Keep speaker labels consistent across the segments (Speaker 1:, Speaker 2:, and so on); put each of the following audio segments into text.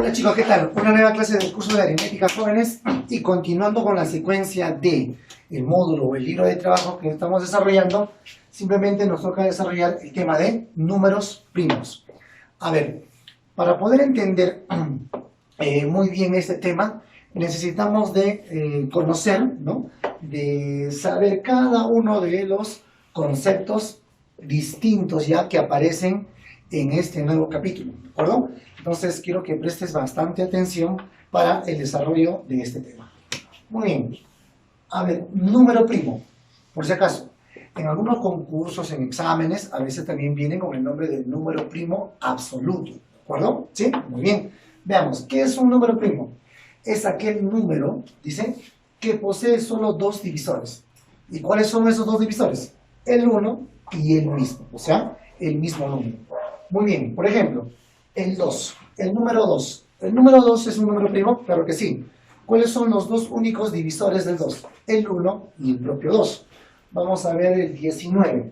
Speaker 1: Hola chicos, ¿qué tal? Una nueva clase del curso de aritmética jóvenes y continuando con la secuencia de el módulo o el libro de trabajo que estamos desarrollando, simplemente nos toca desarrollar el tema de números primos. A ver, para poder entender muy bien este tema, necesitamos de conocer, ¿no? De saber cada uno de los conceptos distintos ya que aparecen en este nuevo capítulo, ¿de acuerdo? Entonces quiero que prestes bastante atención para el desarrollo de este tema. Muy bien. A ver, número primo, por si acaso. En algunos concursos, en exámenes, a veces también vienen con el nombre de número primo absoluto, ¿de acuerdo? ¿Sí? Muy bien. Veamos, ¿qué es un número primo? Es aquel número, dice, que posee solo dos divisores. ¿Y cuáles son esos dos divisores? El 1 y el mismo, o sea, el mismo número. Muy bien, por ejemplo, el 2, el número 2. ¿El número 2 es un número primo? Claro que sí. ¿Cuáles son los dos únicos divisores del 2? El 1 y el propio 2. Vamos a ver el 19.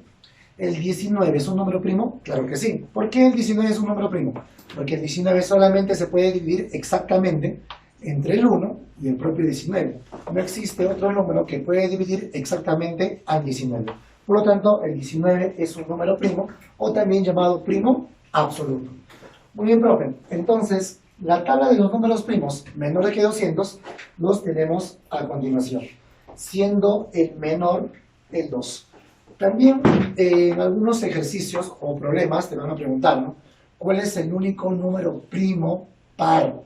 Speaker 1: ¿El 19 es un número primo? Claro que sí. ¿Por qué el 19 es un número primo? Porque el 19 solamente se puede dividir exactamente entre el 1 y el propio 19. No existe otro número que puede dividir exactamente al 19. Por lo tanto, el 19 es un número primo, o también llamado primo absoluto. Muy bien, profe. Entonces, la tabla de los números primos menores que 200 los tenemos a continuación, siendo el menor el 2. También en algunos ejercicios o problemas te van a preguntar, ¿no? ¿Cuál es el único número primo par?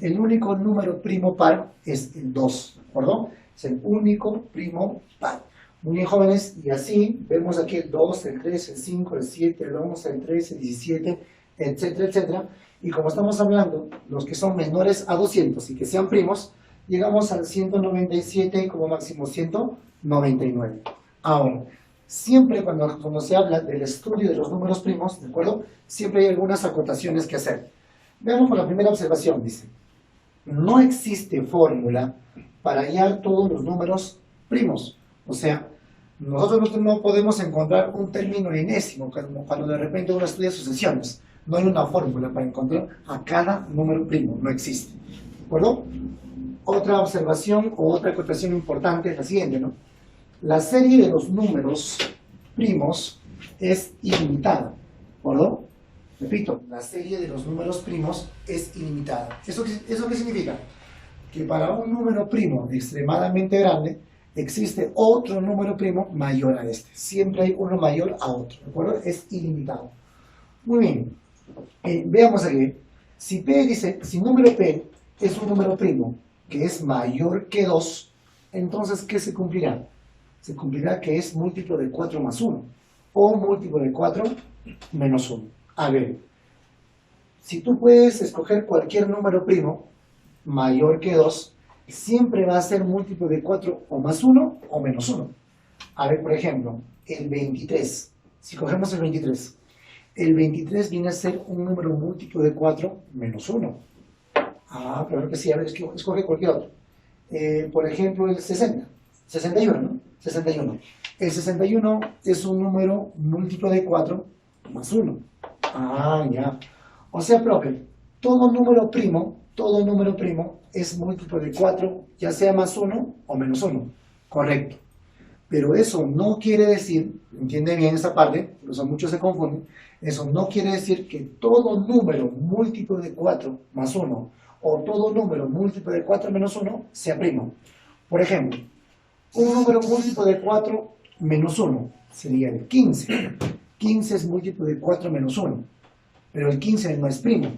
Speaker 1: El único número primo par es el 2, ¿de acuerdo? Es el único primo par. Muy bien, jóvenes, y así vemos aquí el 2, el 3, el 5, el 7, el 11, el 13, el 17, etcétera, etcétera. Y como estamos hablando, los que son menores a 200 y que sean primos, llegamos al 197 y como máximo 199. Ahora, siempre cuando se habla del estudio de los números primos, ¿de acuerdo? Siempre hay algunas acotaciones que hacer. Veamos por la primera observación, dice. No existe fórmula para hallar todos los números primos. O sea, nosotros no podemos encontrar un término enésimo, como cuando de repente uno estudia sucesiones. No hay una fórmula para encontrar a cada número primo, no existe. ¿De acuerdo? Otra observación o otra acotación importante es la siguiente, ¿no? La serie de los números primos es ilimitada, ¿de acuerdo? Repito, la serie de los números primos es ilimitada. ¿Eso qué significa? Que para un número primo extremadamente grande, existe otro número primo mayor a este. Siempre hay uno mayor a otro, ¿de acuerdo? Es ilimitado. Muy bien. Veamos aquí. Si P dice, si número P es un número primo que es mayor que 2, entonces, ¿qué se cumplirá? Se cumplirá que es múltiplo de 4 más 1 o múltiplo de 4 menos 1. A ver, si tú puedes escoger cualquier número primo mayor que 2, siempre va a ser múltiplo de 4 o más 1 o menos 1. A ver, por ejemplo, el 23. Si cogemos el 23 viene a ser un número múltiplo de 4 menos 1. Ah, claro que sí. A ver, escoge cualquier otro. Por ejemplo, el 60. 61, ¿no? 61. El 61 es un número múltiplo de 4 más 1. Ah, ya. O sea, profe, todo número primo es múltiplo de 4, ya sea más 1 o menos 1. Correcto. Pero eso no quiere decir, entiende bien esa parte, por eso muchos se confunden, eso no quiere decir que todo número múltiplo de 4 más 1 o todo número múltiplo de 4 menos 1 sea primo. Por ejemplo, un número múltiplo de 4 menos 1 sería el 15. 15 es múltiplo de 4 menos 1, pero el 15 no es primo.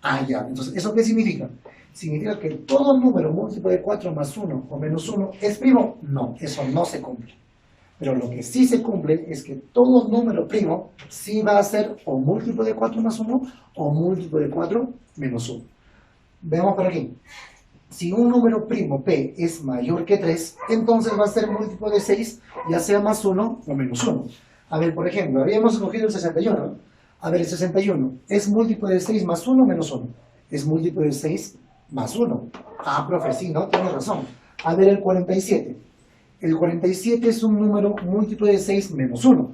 Speaker 1: Ah, ya. Entonces, ¿eso qué significa? ¿Significa que todo número múltiplo de 4 más 1 o menos 1 es primo? No, eso no se cumple. Pero lo que sí se cumple es que todo número primo sí va a ser o múltiplo de 4 más 1 o múltiplo de 4 menos 1. Veamos por aquí. Si un número primo P es mayor que 3, entonces va a ser múltiplo de 6, ya sea más 1 o menos 1. A ver, por ejemplo, habíamos escogido el 61, ¿no? A ver, el 61 es múltiplo de 6 más 1 menos 1. Es múltiplo de 6 más 1. Ah, profe, sí, ¿no? Tienes razón. A ver, el 47. El 47 es un número múltiplo de 6 menos 1.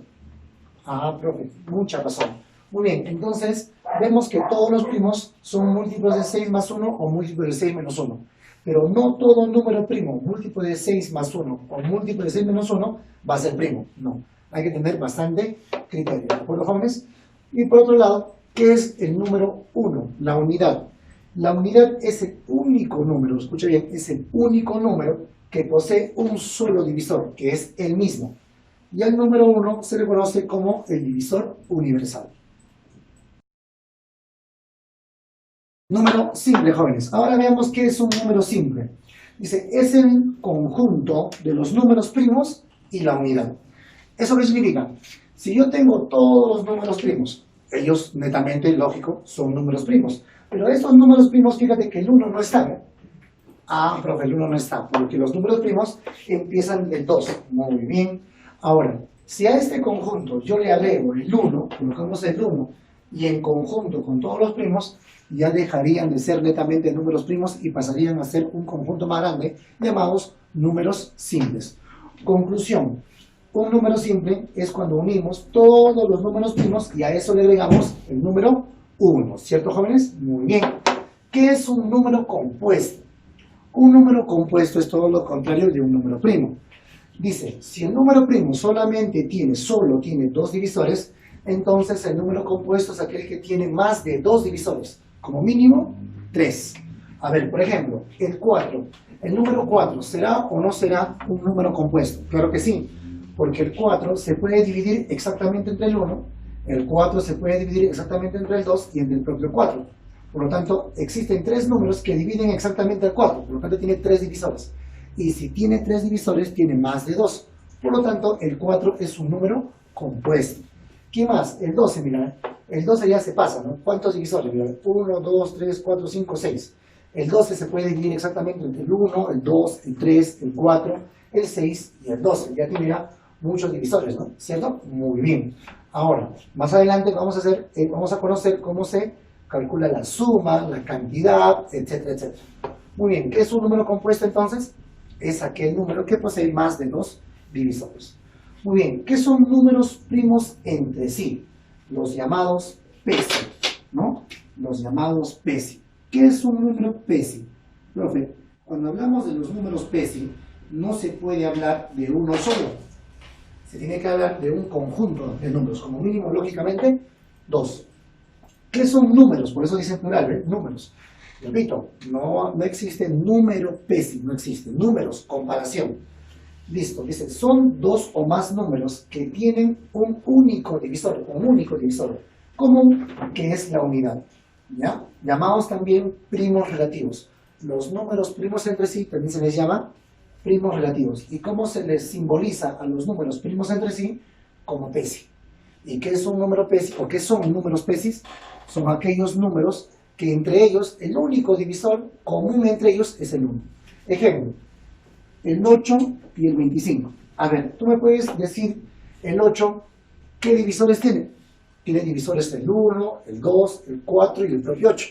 Speaker 1: Ah, profe, mucha razón. Muy bien, entonces vemos que todos los primos son múltiplos de 6 más 1 o múltiplos de 6 menos 1. Pero no todo número primo múltiplo de 6 más 1 o múltiplo de 6 menos 1 va a ser primo. No, hay que tener bastante criterio. ¿De acuerdo, jóvenes? Y por otro lado, ¿qué es el número 1? La unidad. La unidad es el único número, escucha bien, es el único número que posee un solo divisor, que es el mismo. Y al número 1 se le conoce como el divisor universal. Número simple, jóvenes. Ahora veamos qué es un número simple. Dice, es el conjunto de los números primos y la unidad. ¿Eso qué significa? Si yo tengo todos los números primos, ellos netamente, lógico, son números primos. Pero esos números primos, fíjate que el 1 no está, ¿eh? Ah, profe, el 1 no está, porque los números primos empiezan del 2. Muy bien. Ahora, si a este conjunto yo le agrego el 1, colocamos el 1, y en conjunto con todos los primos, ya dejarían de ser netamente números primos y pasarían a ser un conjunto más grande, llamados números simples. Conclusión. Un número simple es cuando unimos todos los números primos y a eso le agregamos el número 1. ¿Cierto, jóvenes? Muy bien. ¿Qué es un número compuesto? Un número compuesto es todo lo contrario de un número primo. Dice, si el número primo solamente solo tiene dos divisores, entonces el número compuesto es aquel que tiene más de dos divisores, como mínimo 3. A ver, por ejemplo, el 4. ¿El número 4 será o no será un número compuesto? Claro que sí, porque el 4 se puede dividir exactamente entre el 1, el 4 se puede dividir exactamente entre el 2 y entre el propio 4. Por lo tanto, existen tres números que dividen exactamente el 4, por lo tanto tiene tres divisores. Y si tiene tres divisores, tiene más de 2. Por lo tanto, el 4 es un número compuesto. ¿Qué más? El 12, mira. El 12 ya se pasa, ¿no? ¿Cuántos divisores? Mira, 1, 2, 3, 4, 5, 6. El 12 se puede dividir exactamente entre el 1, el 2, el 3, el 4, el 6 y el 12. Ya tiene muchos divisores, ¿no? ¿Cierto? Muy bien. Ahora, más adelante vamos a conocer cómo se calcula la suma, la cantidad, etcétera, etcétera. Muy bien, ¿qué es un número compuesto entonces? Es aquel número que posee más de dos divisores. Muy bien, ¿qué son números primos entre sí? Los llamados PESI, ¿no? Los llamados PESI. ¿Qué es un número PESI? Profe, cuando hablamos de los números PESI, no se puede hablar de uno solo. Se tiene que hablar de un conjunto de números, como mínimo, lógicamente, dos. ¿Qué son números? Por eso dice plural, ¿eh? Números. Repito, no existe número PESI, no existe. Números, comparación. Listo, dice, son dos o más números que tienen un único divisor común, que es la unidad. ¿Ya? Llamados también primos relativos. Los números primos entre sí también se les llama primos relativos. ¿Y cómo se les simboliza a los números primos entre sí? Como PESI. ¿Y qué es un número PESI? ¿O qué son números PESI? Son aquellos números que entre ellos, el único divisor común entre ellos es el 1. Ejemplo, el 8 y el 25. A ver, tú me puedes decir el 8, ¿qué divisores tiene? Tiene divisores el 1, el 2, el 4 y el propio 8.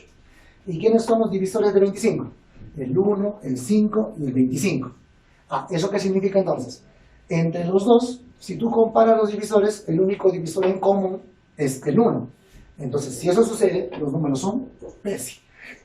Speaker 1: ¿Y quiénes son los divisores de 25? El 1, el 5 y el 25. Ah, ¿eso qué significa entonces? Entre los dos, si tú comparas los divisores, el único divisor en común es el 1. Entonces, si eso sucede, los números son PESI.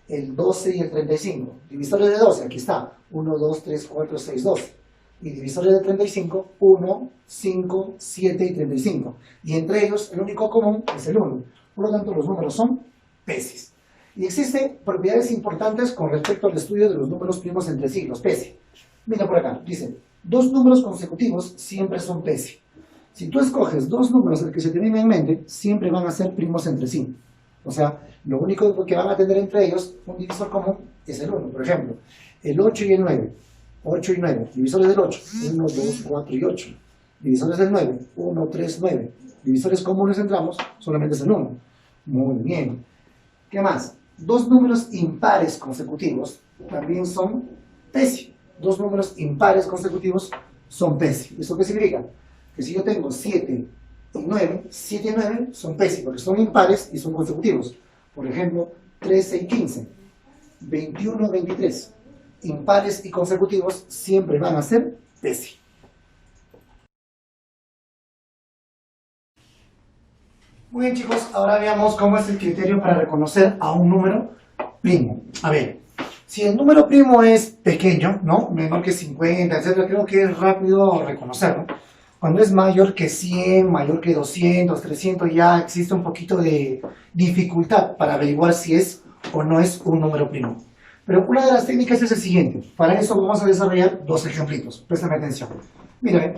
Speaker 1: El 12 y el 35. Divisores de 12, aquí está. 1, 2, 3, 4, 6, 12. Y divisores de 35, 1, 5, 7 y 35. Y entre ellos, el único común es el 1. Por lo tanto, los números son PESI. Y existen propiedades importantes con respecto al estudio de los números primos entre sí, los PESI. Mira por acá, dice, dos números consecutivos siempre son PESI. Si tú escoges dos números que se te vienen en mente, siempre van a ser primos entre sí. O sea, lo único que van a tener entre ellos, un divisor común, es el 1. Por ejemplo, el 8 y el 9. 8 y 9. Divisores del 8. 1, 2, 4 y 8. Divisores del 9. 1, 3, 9. Divisores comunes entre ambos, solamente es el 1. Muy bien. ¿Qué más? Dos números impares consecutivos también son PESI. Dos números impares consecutivos son PESI. ¿Eso qué significa? Que si yo tengo 7 y 9, 7 y 9 son PESI, porque son impares y son consecutivos. Por ejemplo, 13 y 15, 21 y 23. Impares y consecutivos siempre van a ser PESI. Muy bien, chicos, ahora veamos cómo es el criterio para reconocer a un número primo. A ver, si el número primo es pequeño, ¿no? Menor que 50, etcétera, creo que es rápido reconocerlo. Cuando es mayor que 100, mayor que 200, 300, ya existe un poquito de dificultad para averiguar si es o no es un número primo. Pero una de las técnicas es el siguiente. Para eso vamos a desarrollar dos ejemplitos. Préstame atención. Mira,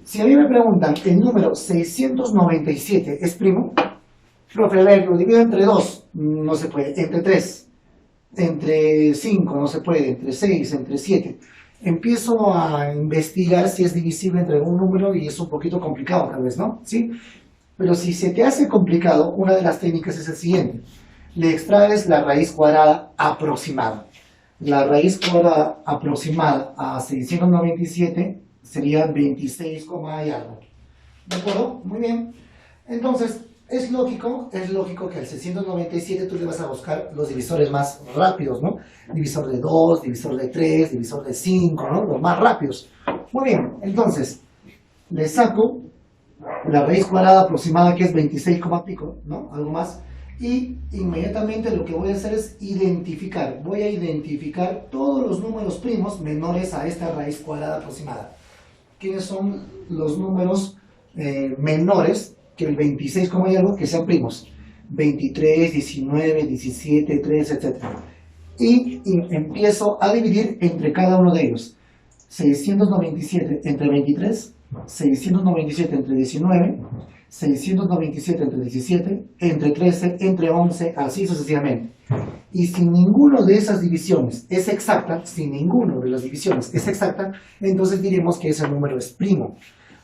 Speaker 1: si a mí me preguntan, ¿el número 697 es primo? Profe, a ver, lo divido entre 2, no se puede, entre 3, entre 5, no se puede, entre 6, entre 7. Empiezo a investigar si es divisible entre algún número y es un poquito complicado tal vez, ¿no? ¿Sí? Pero si se te hace complicado, una de las técnicas es el siguiente. Le extraes la raíz cuadrada aproximada. La raíz cuadrada aproximada a 697 sería 26, y algo. ¿De acuerdo? Muy bien. Entonces, es lógico que al 697 tú le vas a buscar los divisores más rápidos, ¿no? Divisor de 2, divisor de 3, divisor de 5, ¿no? Los más rápidos. Muy bien, entonces, le saco la raíz cuadrada aproximada que es 26, pico, ¿no? Algo más. Y inmediatamente lo que voy a hacer es identificar. Voy a identificar todos los números primos menores a esta raíz cuadrada aproximada. ¿Quiénes son los números menores que el 26, y algo, que sean primos? 23, 19, 17, 3, etc. Y empiezo a dividir entre cada uno de ellos. 697 entre 23, 697 entre 19, 697 entre 17, entre 13, entre 11, así sucesivamente. Y si ninguno de esas divisiones es exacta, si ninguno de las divisiones es exacta, entonces diremos que ese número es primo.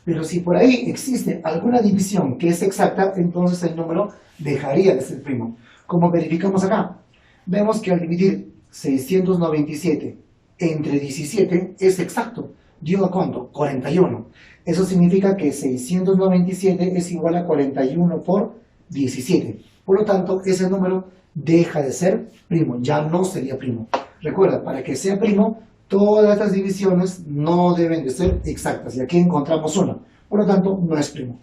Speaker 1: Pero si por ahí existe alguna división que es exacta, entonces el número dejaría de ser primo. Como verificamos acá, vemos que al dividir 697 entre 17 es exacto. ¿Dio a cuánto? 41. Eso significa que 697 es igual a 41 por 17. Por lo tanto, ese número deja de ser primo, ya no sería primo. Recuerda, para que sea primo, todas las divisiones no deben de ser exactas. Y aquí encontramos una. Por lo tanto, no es primo.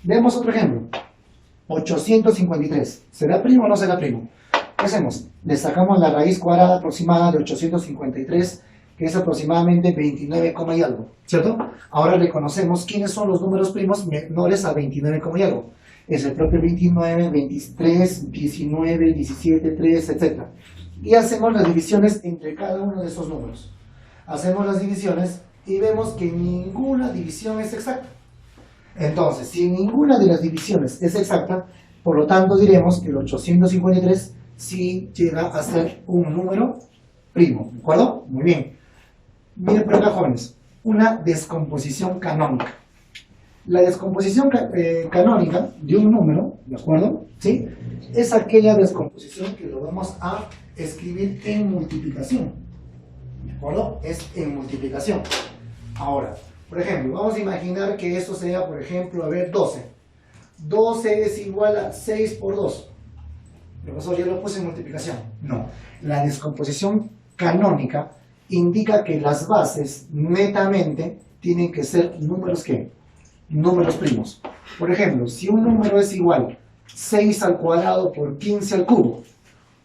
Speaker 1: Veamos otro ejemplo. 853. ¿Será primo o no será primo? ¿Qué hacemos? Le sacamos la raíz cuadrada aproximada de 853, que es aproximadamente 29, y algo, ¿cierto? Ahora reconocemos quiénes son los números primos menores a 29, y algo. Es el propio 29, 23, 19, 17, 3, etc. Y hacemos las divisiones entre cada uno de esos números. Hacemos las divisiones y vemos que ninguna división es exacta. Entonces, si ninguna de las divisiones es exacta, por lo tanto diremos que el 853 sí llega a ser un número primo, ¿de acuerdo? Muy bien. Miren por acá, jóvenes, una descomposición canónica. La descomposición canónica de un número, ¿de acuerdo? ¿Sí? Es aquella descomposición que lo vamos a escribir en multiplicación. ¿De acuerdo? Es en multiplicación. Ahora, por ejemplo, vamos a imaginar que esto sea, por ejemplo, 12. 12 es igual a 6 por 2. Profesor, ¿ya lo puse en multiplicación? No. La descomposición canónica indica que las bases netamente tienen que ser números ¿qué? Números primos. Por ejemplo, si un número es igual 6 al cuadrado por 15 al cubo,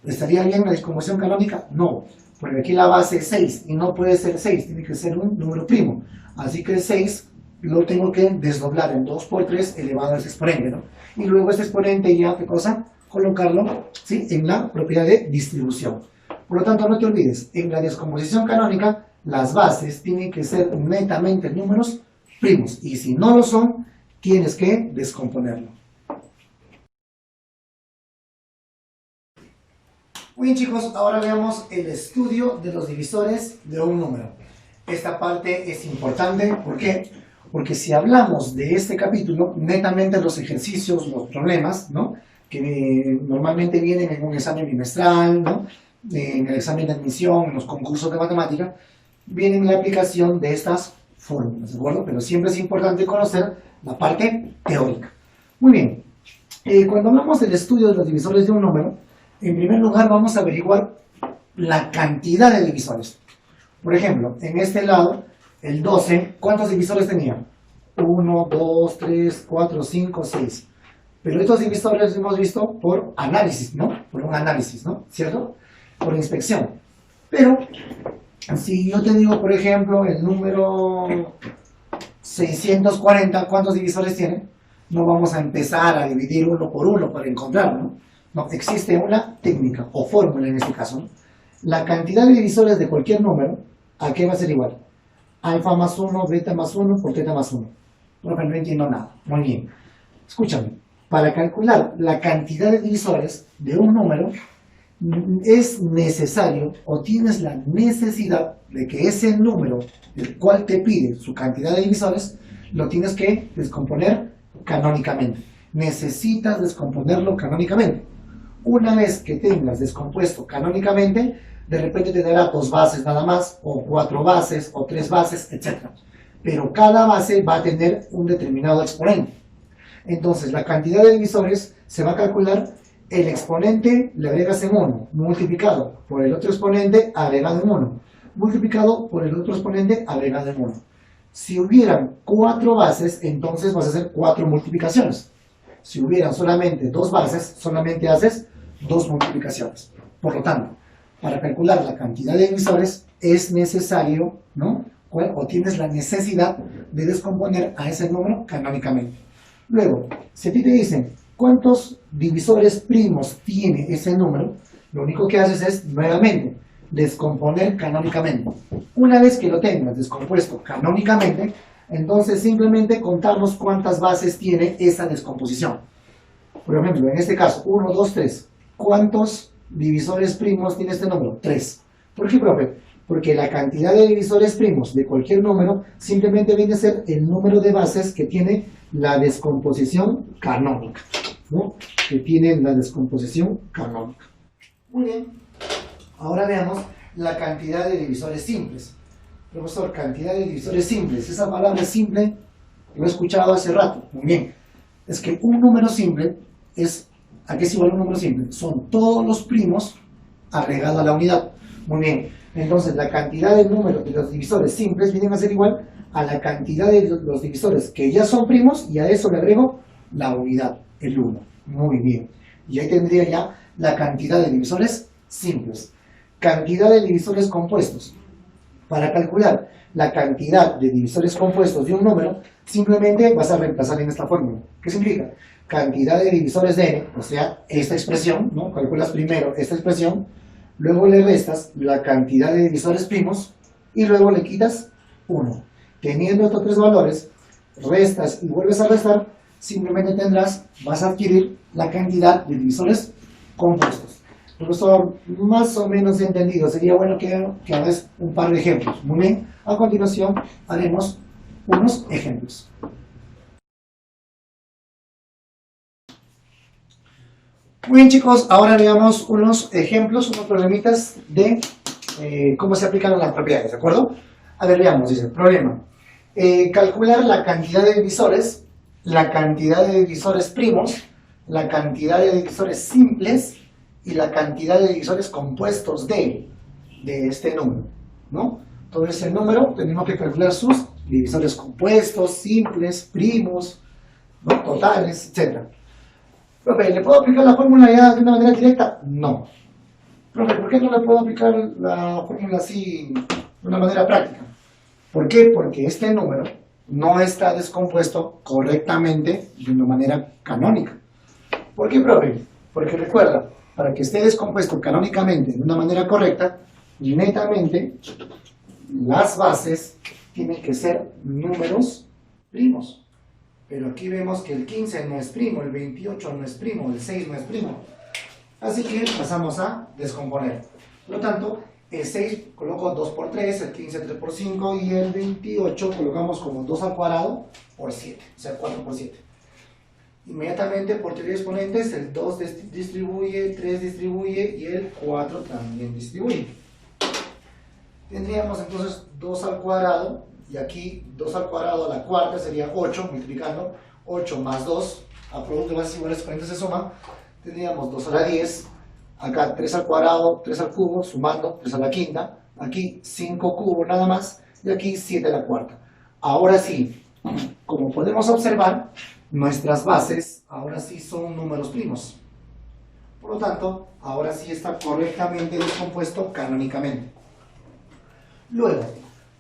Speaker 1: ¿estaría bien la descomposición canónica? No, porque aquí la base es 6 y no puede ser 6, tiene que ser un número primo. Así que el 6 lo tengo que desdoblar en 2 por 3 elevado a ese exponente, ¿no? Y luego este exponente ya, ¿qué cosa? Colocarlo, ¿sí?, en la propiedad de distribución. Por lo tanto, no te olvides, en la descomposición canónica, las bases tienen que ser netamente números primos. Y si no lo son, tienes que descomponerlo. Muy bien, chicos, ahora veamos el estudio de los divisores de un número. Esta parte es importante, ¿por qué? Porque si hablamos de este capítulo, netamente los ejercicios, los problemas, ¿no?, que normalmente vienen en un examen bimestral, ¿no?, en el examen de admisión, en los concursos de matemática, vienen en la aplicación de estas fórmulas, ¿de acuerdo? Pero siempre es importante conocer la parte teórica. Muy bien, cuando hablamos del estudio de los divisores de un número, en primer lugar vamos a averiguar la cantidad de divisores. Por ejemplo, en este lado, el 12, ¿cuántos divisores tenía? 1, 2, 3, 4, 5, 6. Pero estos divisores los hemos visto por análisis, ¿no? Por un análisis, ¿no? ¿Cierto? Por inspección. Pero, si yo te digo, por ejemplo, el número 640, ¿cuántos divisores tiene? No vamos a empezar a dividir uno por uno para encontrarlo, ¿no? No, existe una técnica o fórmula en este caso, ¿no? La cantidad de divisores de cualquier número, ¿a qué va a ser igual? Alfa más 1, beta más 1 por teta más 1. Profe, no entiendo nada. Muy bien. Escúchame. Para calcular la cantidad de divisores de un número, es necesario o tienes la necesidad de que ese número del cual te pide su cantidad de divisores lo tienes que descomponer canónicamente. Necesitas descomponerlo canónicamente. Una vez que tengas descompuesto canónicamente, de repente te dará 2 bases nada más, o 4 bases, o 3 bases, etc. Pero cada base va a tener un determinado exponente. Entonces, la cantidad de divisores se va a calcular, el exponente le agregas en 1, multiplicado por el otro exponente agregado en 1, multiplicado por el otro exponente agregado en 1. Si hubieran 4 bases, entonces vas a hacer 4 multiplicaciones. Si hubieran solamente 2 bases, solamente haces 2 multiplicaciones. Por lo tanto, para calcular la cantidad de divisores es necesario, ¿no? O tienes la necesidad de descomponer a ese número canónicamente. Luego, si a ti te dicen cuántos divisores primos tiene ese número, lo único que haces es, nuevamente, descomponer canónicamente. Una vez que lo tengas descompuesto canónicamente, entonces simplemente contamos cuántas bases tiene esa descomposición. Por ejemplo, en este caso, 1, 2, 3. ¿Cuántos divisores primos tiene este número? 3. ¿Por qué, profe? Porque la cantidad de divisores primos de cualquier número simplemente viene a ser el número de bases que tiene la descomposición canónica, ¿no? Que tiene la descomposición canónica. Muy bien. Ahora veamos la cantidad de divisores simples. Profesor, cantidad de divisores simples. Esa palabra simple lo he escuchado hace rato. Muy bien. Es que un número simple es... ¿A qué es igual un número simple? Son todos los primos agregados a la unidad. Muy bien. Entonces, la cantidad de números de los divisores simples vienen a ser igual a la cantidad de los divisores que ya son primos, y a eso le agrego la unidad, el 1. Muy bien. Y ahí tendría ya la cantidad de divisores simples. Cantidad de divisores compuestos. Para calcular la cantidad de divisores compuestos de un número, simplemente vas a reemplazar en esta fórmula. ¿Qué significa? Cantidad de divisores de n, o sea, esta expresión, ¿no? Calculas primero esta expresión, luego le restas la cantidad de divisores primos y luego le quitas 1. Teniendo estos 3 valores, restas y vuelves a restar, simplemente vas a adquirir la cantidad de divisores compuestos. Profesor, más o menos entendido, sería bueno que hagas un par de ejemplos. Muy bien, a continuación haremos unos ejemplos. Muy bien, chicos, ahora veamos unos ejemplos, unos problemitas de cómo se aplican las propiedades, ¿de acuerdo? A ver, veamos, dice, problema. Calcular la cantidad de divisores, la cantidad de divisores primos, la cantidad de divisores simples y la cantidad de divisores compuestos de este número, ¿no? Todo ese número tenemos que calcular sus divisores compuestos, simples, primos, ¿no? Totales, etc. Profe, ¿le puedo aplicar la fórmula ya de una manera directa? No. Profe, ¿por qué no le puedo aplicar la fórmula así de una manera práctica? ¿Por qué? Porque este número no está descompuesto correctamente de una manera canónica. ¿Por qué, profe? Porque recuerda, para que esté descompuesto canónicamente de una manera correcta, netamente las bases tienen que ser números primos. Pero aquí vemos que el 15 no es primo, el 28 no es primo, el 6 no es primo. Así que pasamos a descomponer. Por lo tanto, el 6 coloco 2 por 3, el 15 3 por 5 y el 28 colocamos como 2 al cuadrado por 7, o sea 4 por 7. Inmediatamente por teoría de exponentes, el 2 distribuye, el 3 distribuye y el 4 también distribuye. Tendríamos entonces 2 al cuadrado, y aquí 2 al cuadrado a la cuarta sería 8, multiplicando 8 más 2, a producto de bases iguales exponentes se suman, tendríamos 2 a la 10, acá 3 al cuadrado, 3 al cubo, sumando 3 a la quinta, aquí 5 cubos nada más, y aquí 7 a la cuarta. Ahora sí, como podemos observar, nuestras bases ahora sí son números primos. Por lo tanto, ahora sí está correctamente descompuesto canónicamente. Luego,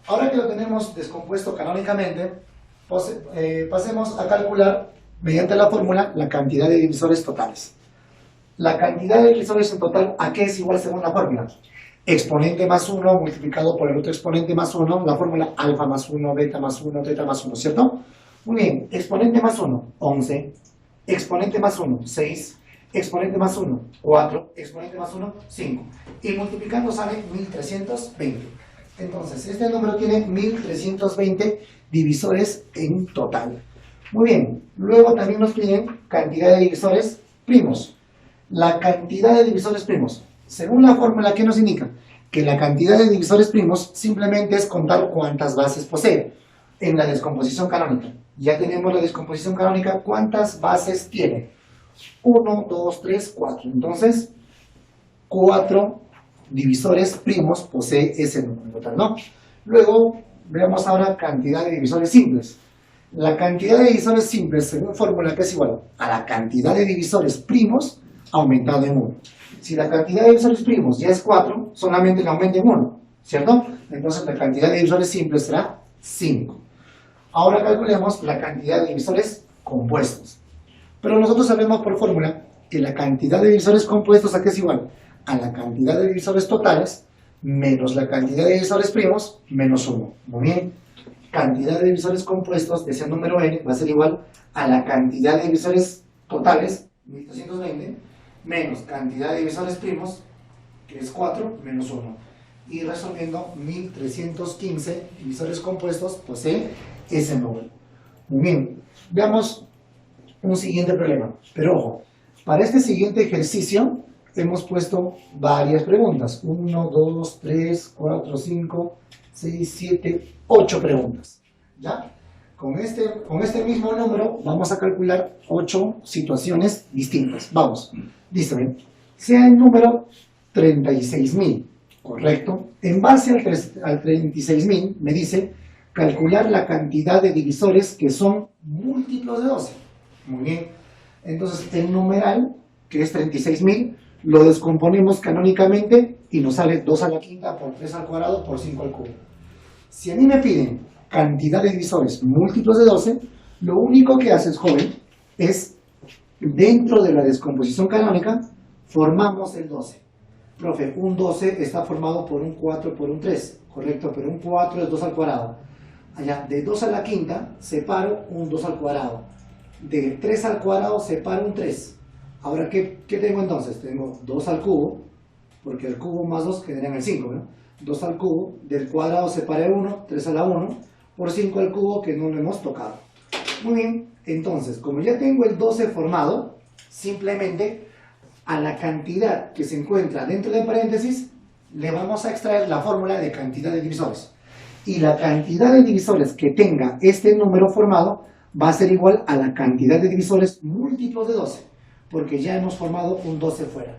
Speaker 1: ahora que lo tenemos descompuesto canónicamente, pasemos a calcular mediante la fórmula la cantidad de divisores totales. La cantidad de divisores en total, ¿a qué es igual según la fórmula? Exponente más 1 multiplicado por el otro exponente más 1, la fórmula alfa más 1, beta más 1, teta más 1, ¿cierto? Muy bien, exponente más 1, 11, exponente más 1, 6, exponente más 1, 4, exponente más 1, 5. Y multiplicando sale 1320. Entonces, este número tiene 1320 divisores en total. Muy bien, luego también nos piden cantidad de divisores primos. La cantidad de divisores primos, según la fórmula, ¿qué nos indica? Que la cantidad de divisores primos simplemente es contar cuántas bases posee en la descomposición canónica. Ya tenemos la descomposición canónica, ¿cuántas bases tiene? 1, 2, 3, 4. Entonces, 4 divisores primos posee ese número total, ¿no? Luego, veamos ahora cantidad de divisores simples. La cantidad de divisores simples, según fórmula, que es igual a la cantidad de divisores primos aumentado en 1. Si la cantidad de divisores primos ya es 4, solamente le aumenta en 1, ¿cierto? Entonces la cantidad de divisores simples será 5. Ahora calculemos la cantidad de divisores compuestos. Pero nosotros sabemos por fórmula que la cantidad de divisores compuestos, ¿a qué es igual? A la cantidad de divisores totales menos la cantidad de divisores primos menos 1. Muy bien. Cantidad de divisores compuestos de ese número n va a ser igual a la cantidad de divisores totales, 1320, menos cantidad de divisores primos, que es 4, menos 1. Y resolviendo, 1315 divisores compuestos posee ese número. Muy bien, veamos un siguiente problema. Pero ojo, para este siguiente ejercicio hemos puesto varias preguntas. 1, 2, 3, 4, 5, 6, 7, 8 preguntas. ¿Ya? Con este mismo número vamos a calcular 8 situaciones distintas. Vamos. Dice, sea el número 36.000, ¿correcto? En base al 36.000 me dice calcular la cantidad de divisores que son múltiplos de 12. Muy bien. Entonces el numeral, que es 36.000, lo descomponemos canónicamente y nos sale 2 a la quinta por 3 al cuadrado por 5 al cubo. Si a mí me piden cantidad de divisores múltiplos de 12, lo único que haces, joven, es dentro de la descomposición canónica formamos el 12. Profe, un 12 está formado por un 4 por un 3, ¿correcto? Pero un 4 es 2 al cuadrado. Allá, de 2 a la quinta separo un 2 al cuadrado. De 3 al cuadrado separo un 3. Ahora, ¿qué tengo entonces? Tengo 2 al cubo, porque el cubo más 2 generan el 5, ¿no? 2 al cubo, del cuadrado separé 1, 3 a la 1, por 5 al cubo que no lo hemos tocado. Muy bien, entonces, como ya tengo el 12 formado, simplemente a la cantidad que se encuentra dentro de paréntesis, le vamos a extraer la fórmula de cantidad de divisores. Y la cantidad de divisores que tenga este número formado va a ser igual a la cantidad de divisores múltiplos de 12, porque ya hemos formado un 12 fuera.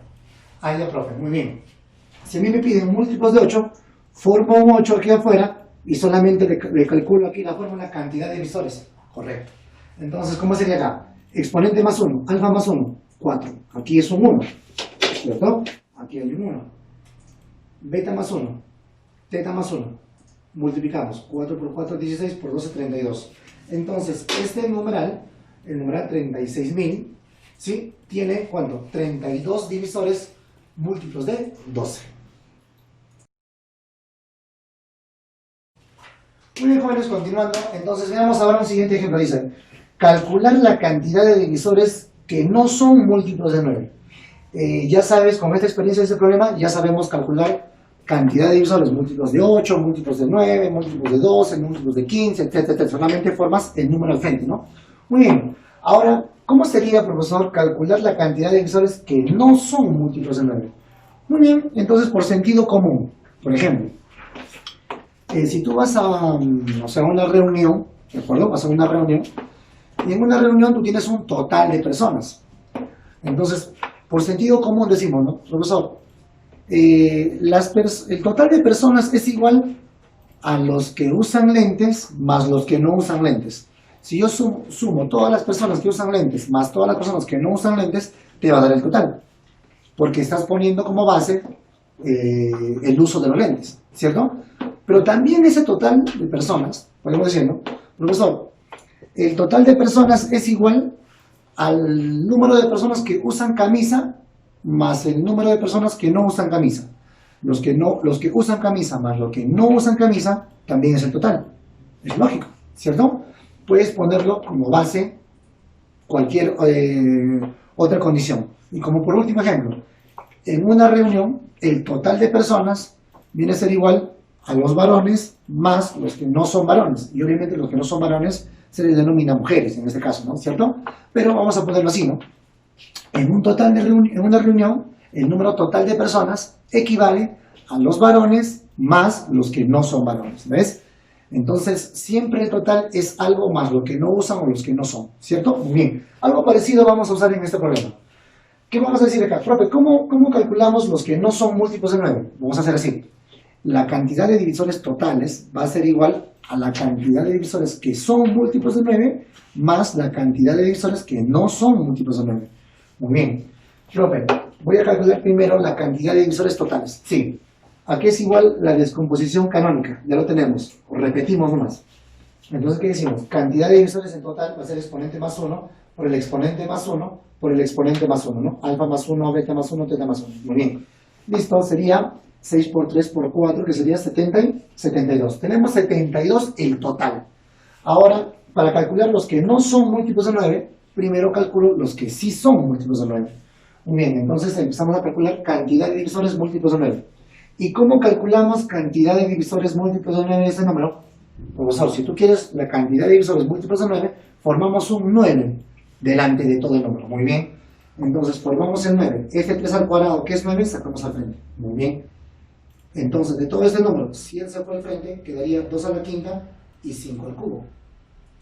Speaker 1: Ahí ya, profe, muy bien. Si a mí me piden múltiplos de 8, formo un 8 aquí afuera y solamente le calculo aquí la fórmula cantidad de divisores. Correcto. Entonces, ¿cómo sería acá? Exponente más 1, alfa más 1, 4. Aquí es un 1, ¿cierto? Aquí hay un 1. Beta más 1, teta más 1. Multiplicamos. 4 por 4, 16, por 12, 32. Entonces, este numeral, el numeral 36.000, ¿sí? Tiene, ¿cuánto? 32 divisores múltiplos de 12. Muy bien, jóvenes, continuando. Entonces, veamos ahora un siguiente ejemplo. Dice, calcular la cantidad de divisores que no son múltiplos de 9. Ya sabes, con esta experiencia de este problema, ya sabemos calcular cantidad de divisores múltiplos de 8, múltiplos de 9, múltiplos de 12, múltiplos de 15, etcétera. Solamente formas el número al frente, ¿no? Muy bien. Ahora, ¿cómo sería, profesor, calcular la cantidad de divisores que no son múltiplos de 9? Muy bien, entonces por sentido común. Por ejemplo, si tú vas a, o sea, una reunión, ¿de acuerdo? Vas a una reunión, y en una reunión tú tienes un total de personas. Entonces, por sentido común decimos, ¿no? Profesor, el total de personas es igual a los que usan lentes más los que no usan lentes. Si yo sumo todas las personas que usan lentes más todas las personas que no usan lentes, te va a dar el total. Porque estás poniendo como base el uso de los lentes, ¿cierto? Pero también ese total de personas, podemos decirlo, profesor, el total de personas es igual al número de personas que usan camisa más el número de personas que no usan camisa. Los que usan camisa más los que no usan camisa también es el total. Es lógico, ¿cierto? Puedes ponerlo como base cualquier otra condición. Y como por último ejemplo, en una reunión el total de personas viene a ser igual a los varones más los que no son varones. Y obviamente los que no son varones se les denomina mujeres en este caso, ¿no? ¿Cierto? Pero vamos a ponerlo así, ¿no? En una reunión, el número total de personas equivale a los varones más los que no son varones, ¿ves? Entonces, siempre el total es algo más lo que no usan o los que no son, ¿cierto? Muy bien. Algo parecido vamos a usar en este problema. ¿Qué vamos a decir acá? Profe, ¿cómo calculamos los que no son múltiplos de 9? Vamos a hacer así. La cantidad de divisores totales va a ser igual a la cantidad de divisores que son múltiplos de 9 más la cantidad de divisores que no son múltiplos de 9. Muy bien. Profe, voy a calcular primero la cantidad de divisores totales. Sí. Aquí es igual la descomposición canónica. Ya lo tenemos. Repetimos nomás. Entonces, ¿qué decimos? Cantidad de divisores en total va a ser exponente más 1 por el exponente más 1 por el exponente más 1, ¿no? Alfa más 1, beta más 1, teta más 1. Muy bien. Listo, sería 6 por 3 por 4, que sería 70 y 72. Tenemos 72 el total. Ahora, para calcular los que no son múltiplos de 9, primero calculo los que sí son múltiplos de 9. Muy bien, entonces empezamos a calcular cantidad de divisores múltiplos de 9. ¿Y cómo calculamos cantidad de divisores múltiplos de 9 de ese número? Profesor, si tú quieres la cantidad de divisores múltiplos de 9, formamos un 9 delante de todo el número. Muy bien. Entonces formamos el 9. Este 3 al cuadrado, que es 9, sacamos al frente. Muy bien. Entonces, de todo este número, si él sacó al frente, quedaría 2 a la quinta y 5 al cubo.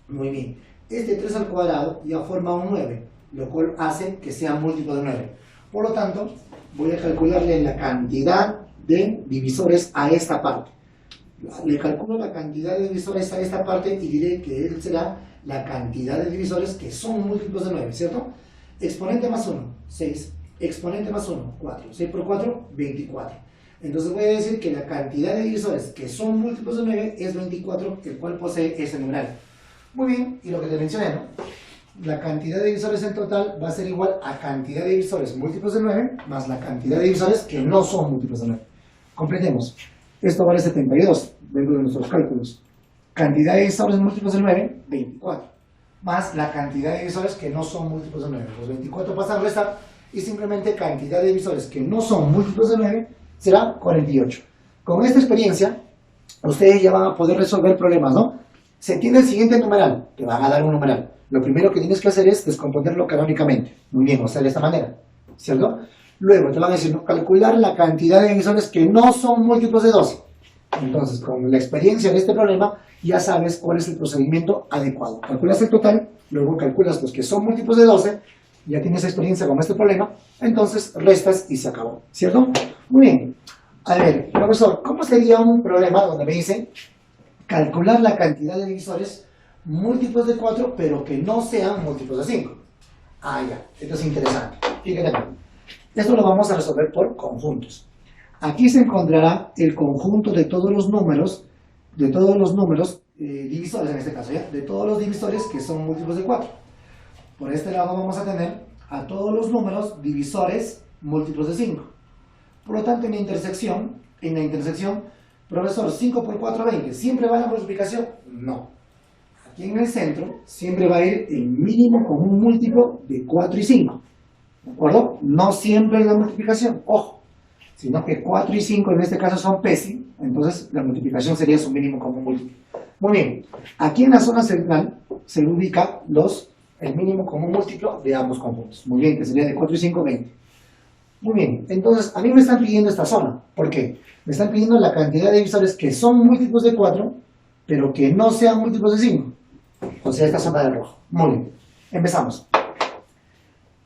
Speaker 1: Muy bien. Este 3 al cuadrado ya forma un 9, lo cual hace que sea múltiplo de 9. Por lo tanto, voy a calcularle la cantidad de divisores a esta parte. Le calculo la cantidad de divisores a esta parte y diré que él será la cantidad de divisores que son múltiplos de 9, ¿cierto? Exponente más 1, 6. Exponente más 1, 4. 6 por 4, 24. Entonces voy a decir que la cantidad de divisores que son múltiplos de 9 es 24, el cual posee ese numeral. Muy bien, y lo que te mencioné, ¿no? La cantidad de divisores en total va a ser igual a cantidad de divisores múltiplos de 9 más la cantidad de divisores que no son múltiplos de 9. Completemos. Esto vale 72, dentro de nuestros cálculos. Cantidad de divisores múltiplos de 9, 24. Más la cantidad de divisores que no son múltiplos de 9. Los 24 pasan a restar y simplemente cantidad de divisores que no son múltiplos de 9 será 48. Con esta experiencia, ustedes ya van a poder resolver problemas, ¿no? Se tiene el siguiente numeral, te van a dar un numeral. Lo primero que tienes que hacer es descomponerlo canónicamente. Muy bien, o sea, de esta manera, ¿cierto? Luego te van a decir, ¿no? Calcular la cantidad de divisores que no son múltiplos de 12. Entonces, con la experiencia de este problema, ya sabes cuál es el procedimiento adecuado. Calculas el total, luego calculas los que son múltiplos de 12, ya tienes experiencia con este problema, entonces restas y se acabó, ¿cierto? Muy bien. A ver, profesor, ¿cómo sería un problema donde me dice calcular la cantidad de divisores múltiplos de 4, pero que no sean múltiplos de 5? Ah, ya, esto es interesante. Fíjate acá. Esto lo vamos a resolver por conjuntos. Aquí se encontrará el conjunto de todos los números, divisores en este caso, ¿ya? De todos los divisores que son múltiplos de 4. Por este lado vamos a tener a todos los números divisores múltiplos de 5. Por lo tanto, en la intersección, profesor, 5 por 4, 20. ¿Siempre va la multiplicación? No. Aquí en el centro siempre va a ir el mínimo común múltiplo de 4 y 5. ¿De acuerdo? No siempre es la multiplicación, ojo. Sino que 4 y 5 en este caso son PESI, entonces la multiplicación sería su mínimo común múltiplo. Muy bien. Aquí en la zona central se ubica el mínimo común múltiplo de ambos conjuntos. Muy bien, que sería de 4 y 5, 20. Muy bien, entonces a mí me están pidiendo esta zona. ¿Por qué? Me están pidiendo la cantidad de divisores que son múltiplos de 4, pero que no sean múltiplos de 5. O sea, esta zona de rojo. Muy bien, empezamos.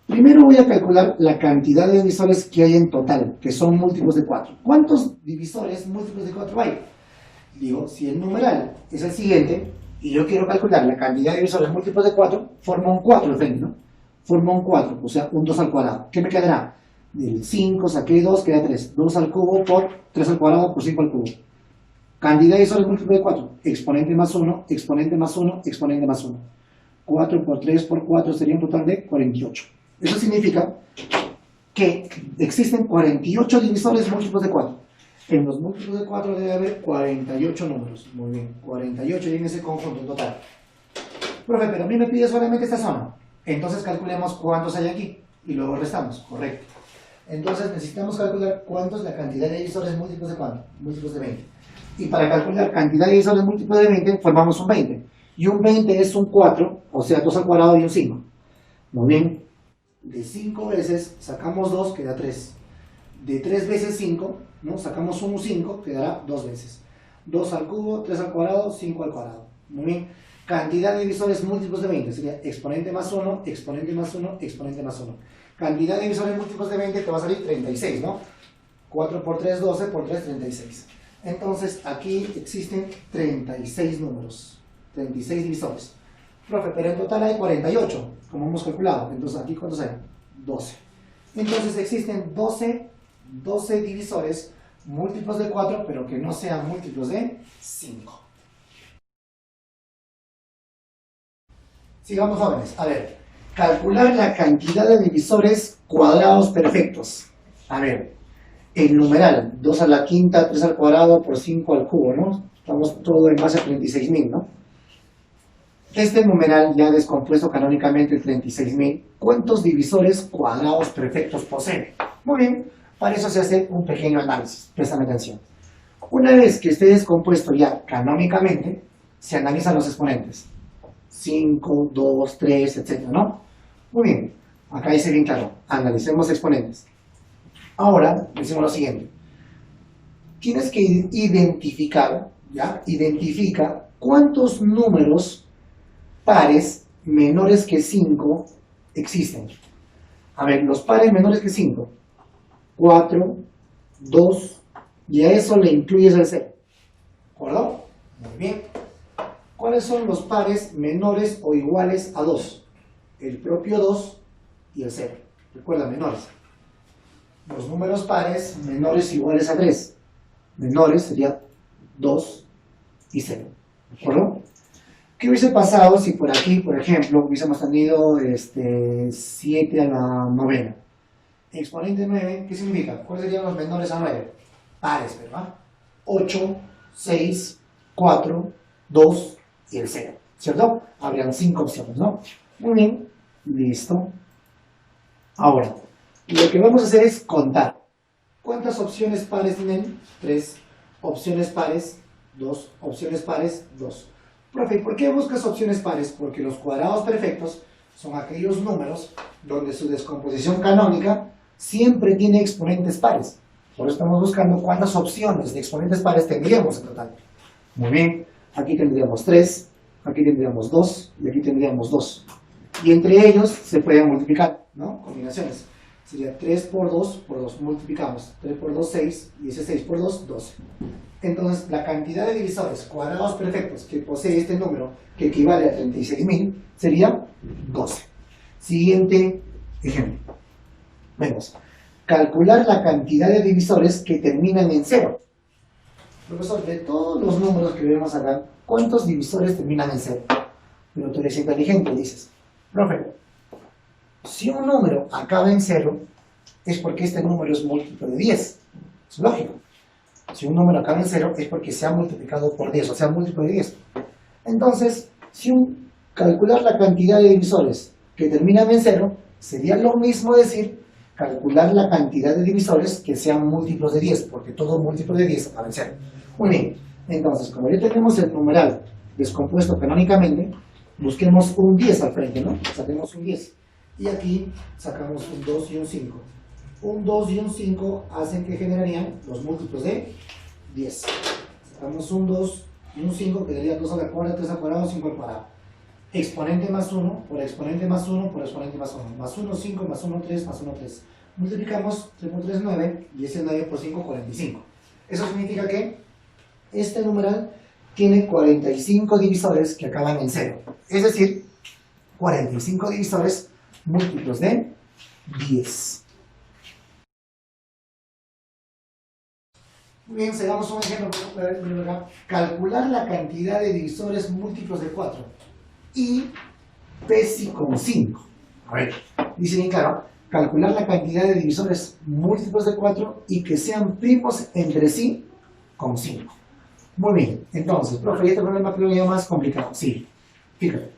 Speaker 1: Primero voy a calcular la cantidad de divisores que hay en total, que son múltiplos de 4. ¿Cuántos divisores múltiplos de 4 hay? Digo, si el numeral es el siguiente, y yo quiero calcular la cantidad de divisores múltiplos de 4, forma un 4 al frente, ¿no? Forma un 4, o sea, un 2 al cuadrado. ¿Qué me quedará? Del 5 saqué 2, queda 3. 2 al cubo por 3 al cuadrado por 5 al cubo. Cantidad de divisores múltiplos de 4, exponente más 1, exponente más 1, exponente más 1. 4 por 3 por 4 sería un total de 48. Eso significa que existen 48 divisores múltiplos de 4. En los múltiplos de 4 debe haber 48 números. Muy bien, 48 y en ese conjunto en total. Profe, pero a mí me pide solamente esta zona. Entonces calculemos cuántos hay aquí y luego restamos, correcto. Entonces necesitamos calcular cuánto es la cantidad de divisores múltiplos de cuánto, múltiplos de 20. Y para calcular cantidad de divisores múltiplos de 20 formamos un 20. Y un 20 es un 4, o sea 2 al cuadrado y un 5. Muy bien, de 5 veces sacamos 2, queda 3. De 3 veces 5, ¿no? Sacamos un 5, quedará 2 veces. 2 al cubo, 3 al cuadrado, 5 al cuadrado. Muy bien. Cantidad de divisores múltiplos de 20 sería exponente más 1, exponente más 1, exponente más 1. Cantidad de divisores múltiplos de 20 te va a salir 36, ¿no? 4 por 3, 12, por 3, 36. Entonces aquí existen 36 números, 36 divisores. Profe, pero en total hay 48, como hemos calculado. Entonces aquí ¿cuántos hay? 12. Entonces existen 12 divisores múltiplos de 4, pero que no sean múltiplos de 5. Sigamos, jóvenes. A ver, calcular la cantidad de divisores cuadrados perfectos. A ver, el numeral, 2 a la quinta, 3 al cuadrado por 5 al cubo, ¿no? Estamos todo en base a 36.000, ¿no? Este numeral ya descompuesto canónicamente 36.000, ¿cuántos divisores cuadrados perfectos posee? Muy bien, para eso se hace un pequeño análisis, préstame atención. Una vez que esté descompuesto ya canónicamente, se analizan los exponentes. 5, 2, 3, etc., ¿no? Muy bien, acá dice bien claro, analicemos exponentes. Ahora, decimos lo siguiente. Tienes que identificar, ¿ya? Identifica cuántos números pares menores que 5 existen. A ver, los pares menores que 5. 4, 2, y a eso le incluyes el 0. ¿De acuerdo? Muy bien. ¿Cuáles son los pares menores o iguales a 2? El propio 2 y el 0. Recuerda, menores. Los números pares menores o iguales a 3. Menores sería 2 y 0. ¿De acuerdo? ¿Qué hubiese pasado si por aquí, por ejemplo, hubiésemos tenido 7 a la novena? Exponente 9, ¿qué significa? ¿Cuáles serían los menores a 9? Pares, ¿verdad? 8, 6, 4, 2 y el 0, ¿cierto? Habrían 5 opciones, ¿no? Muy bien, listo. Ahora, lo que vamos a hacer es contar. ¿Cuántas opciones pares tienen? 3. Opciones pares, 2. Opciones pares, 2. Profe, ¿por qué buscas opciones pares? Porque los cuadrados perfectos son aquellos números donde su descomposición canónica siempre tiene exponentes pares. Por eso estamos buscando cuántas opciones de exponentes pares tendríamos en total. Muy bien, aquí tendríamos 3, aquí tendríamos 2 y aquí tendríamos 2. Y entre ellos se pueden multiplicar, ¿no? Combinaciones. Sería 3 por 2 por 2, multiplicamos. 3 por 2, 6, y ese 6 por 2, 12. Entonces, la cantidad de divisores cuadrados perfectos que posee este número, que equivale a 36.000, sería 12. Siguiente ejemplo. Vemos. Calcular la cantidad de divisores que terminan en 0. Profesor, de todos los números que vemos acá, ¿cuántos divisores terminan en 0? Pero tú eres inteligente, dices. Profe, si un número acaba en 0, es porque este número es múltiplo de 10. Es lógico. Si un número acaba en 0, es porque se ha multiplicado por 10, o sea, múltiplo de 10. Entonces, calcular la cantidad de divisores que terminan en 0, sería lo mismo decir calcular la cantidad de divisores que sean múltiplos de 10, porque todo múltiplo de 10 acaba en 0. Muy bien, entonces, como ya tenemos el numeral descompuesto canónicamente, busquemos un 10 al frente, ¿no? Saquemos un 10. Y aquí sacamos un 2 y un 5. Un 2 y un 5 hacen que generarían los múltiplos de 10. Sacamos un 2 y un 5, que daría 2 a la cuadrada, 3 al cuadrado, 5 al cuadrado. Exponente más 1 por exponente más 1 por exponente más 1. Más 1, 5, más 1, 3, más 1, 3. Multiplicamos 3 por 3, 9, y ese 9 por 5, 45. Eso significa que este numeral tiene 45 divisores que acaban en 0. Es decir, 45 divisores múltiplos de 10. Muy bien, sigamos un ejemplo. Calcular la cantidad de divisores múltiplos de 4 y PESI con 5. A ver, dice bien claro, calcular la cantidad de divisores múltiplos de 4 y que sean primos entre sí con 5. Muy bien, entonces, profe, este problema creo que es más complicado. Sí, fíjate.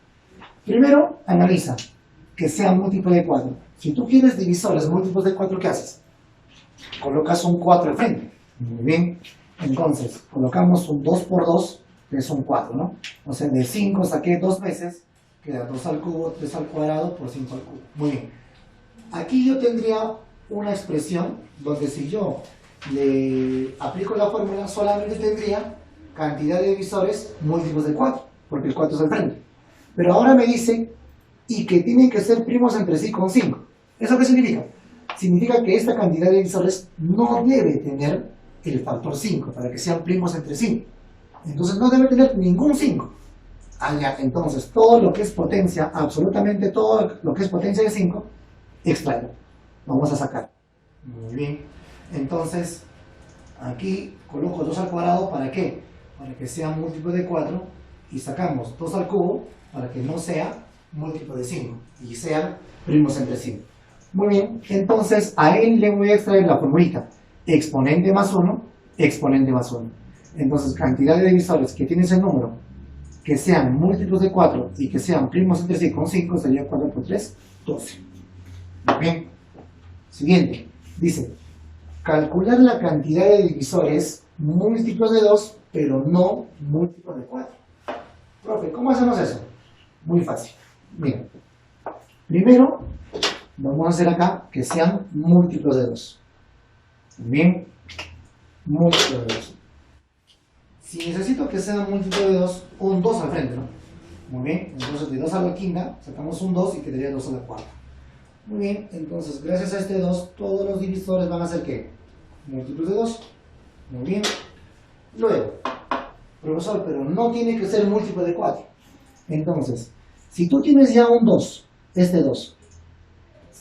Speaker 1: Primero, analiza que sea múltiplo de 4. Si tú quieres divisores múltiplos de 4, ¿qué haces? Colocas un 4 al frente. Muy bien, entonces, colocamos un 2 por 2, que es un 4, ¿no? O sea, de 5 saqué 2 veces, queda 2 al cubo, 3 al cuadrado por 5 al cubo. Muy bien. Aquí yo tendría una expresión donde si yo le aplico la fórmula, solamente tendría cantidad de divisores múltiplos de 4, porque el 4 es al frente. Pero ahora me dice, y que tienen que ser primos entre sí con 5. ¿Eso qué significa? Significa que esta cantidad de divisores no debe tener el factor 5 para que sean primos entre sí. Entonces no debe tener ningún 5. Allá, entonces todo lo que es potencia, absolutamente todo lo que es potencia de 5, extraño. Vamos a sacar. Muy bien. Entonces, aquí coloco 2 al cuadrado, ¿para qué? Para que sea múltiplo de 4, y sacamos 2 al cubo para que no sea múltiplo de 5 y sean primos entre sí. Muy bien, entonces a él le voy a extraer la formulita exponente más 1, exponente más 1. Entonces, cantidad de divisores que tiene ese número que sean múltiplos de 4 y que sean primos entre sí con 5 sería 4 por 3, 12. Muy bien. Siguiente, dice, calcular la cantidad de divisores múltiplos de 2, pero no múltiplos de 4. Profe, ¿cómo hacemos eso? Muy fácil. Mira, primero vamos a hacer acá que sean múltiplos de 2. Bien, múltiplos de 2. Si necesito que sean múltiplos de 2, un 2 al frente, ¿no? Muy bien, entonces de 2 a la quinta sacamos un 2 y quedaría 2 a la cuarta. Muy bien, entonces gracias a este 2, todos los divisores van a ser ¿qué? Múltiplos de 2. Muy bien. Luego, profesor, pero no tiene que ser múltiplo de 4. Entonces, si tú tienes ya un 2, este 2,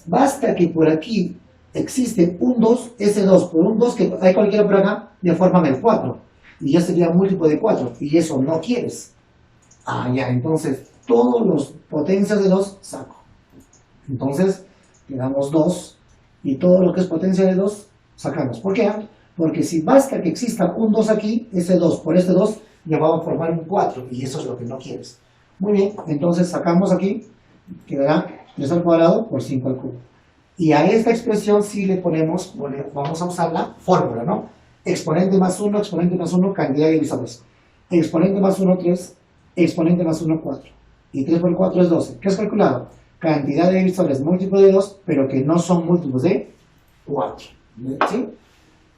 Speaker 1: basta que por aquí existe un 2, ese 2 por un 2 que hay cualquiera por acá, ya forman el 4. Y ya sería múltiplo de 4, y eso no quieres. Ah, ya, entonces, todos los potencias de 2 saco. Entonces, quedamos 2, y todo lo que es potencia de 2, sacamos. ¿Por qué? Porque si basta que exista un 2 aquí, ese 2 por este 2, ya va a formar un 4, y eso es lo que no quieres. Muy bien, entonces sacamos aquí, quedará 3 al cuadrado por 5 al cubo. Y a esta expresión sí le ponemos, vamos a usar la fórmula, ¿no? Exponente más 1, cantidad de divisores. Exponente más 1, 3, exponente más 1, 4. Y 3 por 4 es 12. ¿Qué has calculado? Cantidad de divisores múltiplo de 2, pero que no son múltiplos de 4. ¿Sí?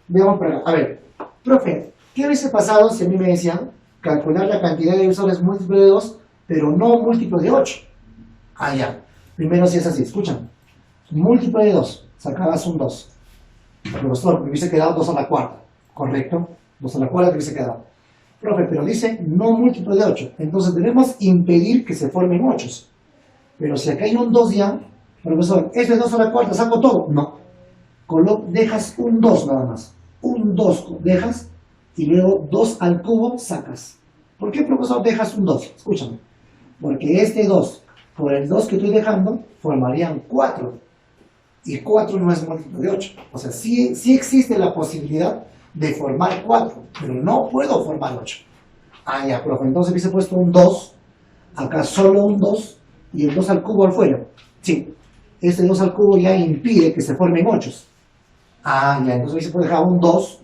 Speaker 1: Veamos por acá. A ver, profe, ¿qué hubiese pasado si a mí me decían calcular la cantidad de divisores múltiplo de 2, pero no múltiplo de 8? Ah, ya. Primero si es así, escuchan. Múltiplo de 2, sacabas un 2. Profesor, me hubiese quedado 2 a la cuarta. ¿Correcto? 2 a la cuarta me hubiese quedado. Profe, pero dice no múltiplo de 8. Entonces debemos impedir que se formen 8. Pero si acá hay un 2 ya, profesor, ¿este 2 a la cuarta saco todo? No. Dejas un 2 nada más. Un 2 dejas y luego 2 al cubo sacas. ¿Por qué, profesor, dejas un 2? Escúchame. Porque este 2 por el 2 que estoy dejando formarían 4. Y 4 no es múltiplo de 8. O sea, sí existe la posibilidad de formar 4, pero no puedo formar 8. Ah, ya, profe, entonces hubiese puesto un 2, acá solo un 2, y el 2 al cubo afuera. Sí, este 2 al cubo ya impide que se formen 8. Ah, ya, entonces hubiese dejado un 2,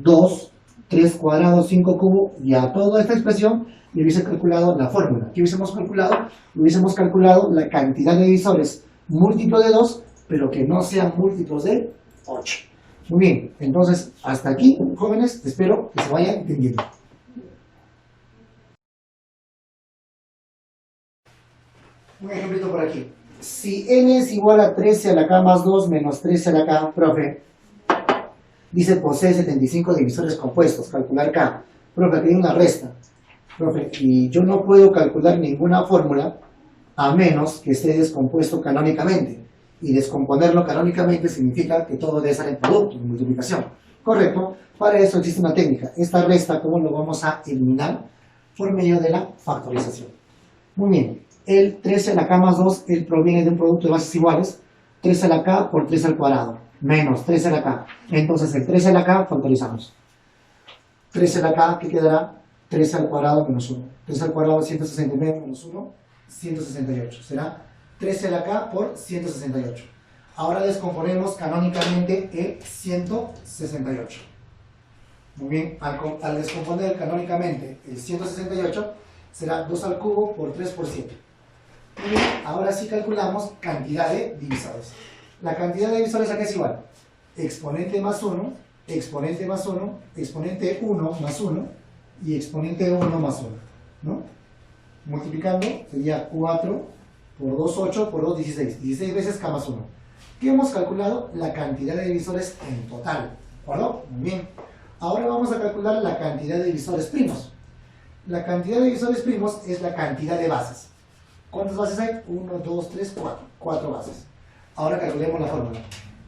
Speaker 1: 2, 3 cuadrado, 5 cubo, y a toda esta expresión le hubiese calculado la fórmula. ¿Qué hubiésemos calculado? Hubiésemos calculado la cantidad de divisores múltiplo de 2, pero que no sean múltiplos de 8. Muy bien, entonces hasta aquí, jóvenes, espero que se vayan entendiendo. Un ejemplito por aquí. Si n es igual a 13 a la k más 2 menos 13 a la k, profe, dice posee 75 divisores compuestos, calcular k. Profe, aquí hay una resta. Profe, y yo no puedo calcular ninguna fórmula a menos que esté descompuesto canónicamente. Y descomponerlo canónicamente significa que todo debe estar en producto, en multiplicación. ¿Correcto? Para eso existe una técnica. Esta resta, ¿cómo lo vamos a eliminar? Por medio de la factorización. Muy bien. El 13 a la k más 2, él proviene de un producto de bases iguales. 13 a la k por 3 al cuadrado. Menos 13 a la k. Entonces el 13 a la k factorizamos. 13 a la k, ¿qué quedará? 13 al cuadrado menos 1. 13 al cuadrado, 169 menos 1, 168. Será 13 a la k por 168. Ahora descomponemos canónicamente el 168. Muy bien, al descomponer canónicamente el 168, será 2 al cubo por 3 por 7. Muy bien, ahora sí calculamos cantidad de divisores. La cantidad de divisores aquí es igual. Exponente más 1, exponente más 1, exponente 1 más 1 y exponente 1 más 1. ¿No? Multiplicando sería 4 por 2, 8, por 2, 16. 16 veces k más 1. ¿Qué hemos calculado? La cantidad de divisores en total. ¿De acuerdo? Muy bien. Ahora vamos a calcular la cantidad de divisores primos. La cantidad de divisores primos es la cantidad de bases. ¿Cuántas bases hay? 1, 2, 3, 4. 4 bases. Ahora calculemos la fórmula.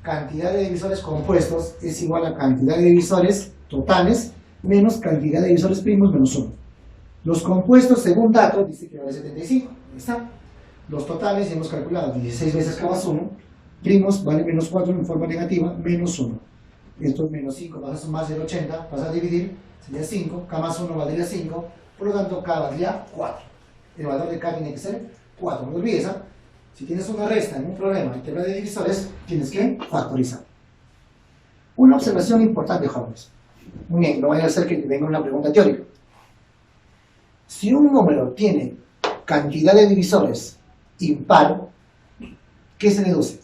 Speaker 1: Cantidad de divisores compuestos es igual a cantidad de divisores totales menos cantidad de divisores primos menos 1. Los compuestos, según dato, dice que vale 75. Ahí está. Los totales ya hemos calculado 16 veces k más 1. Primos vale menos 4 en forma negativa, menos 1. Esto es menos 5, vas a sumar del 80, vas a dividir, sería 5. K más 1 valdría 5. Por lo tanto, k valdría 4. El valor de k tiene que ser 4. No olvides, ¿eh? Si tienes una resta en un problema y te habla de divisores, tienes que factorizar. Una observación importante, jóvenes. Muy bien, no vaya a ser que te venga una pregunta teórica. Si un número tiene cantidad de divisores impar, ¿qué se deduce?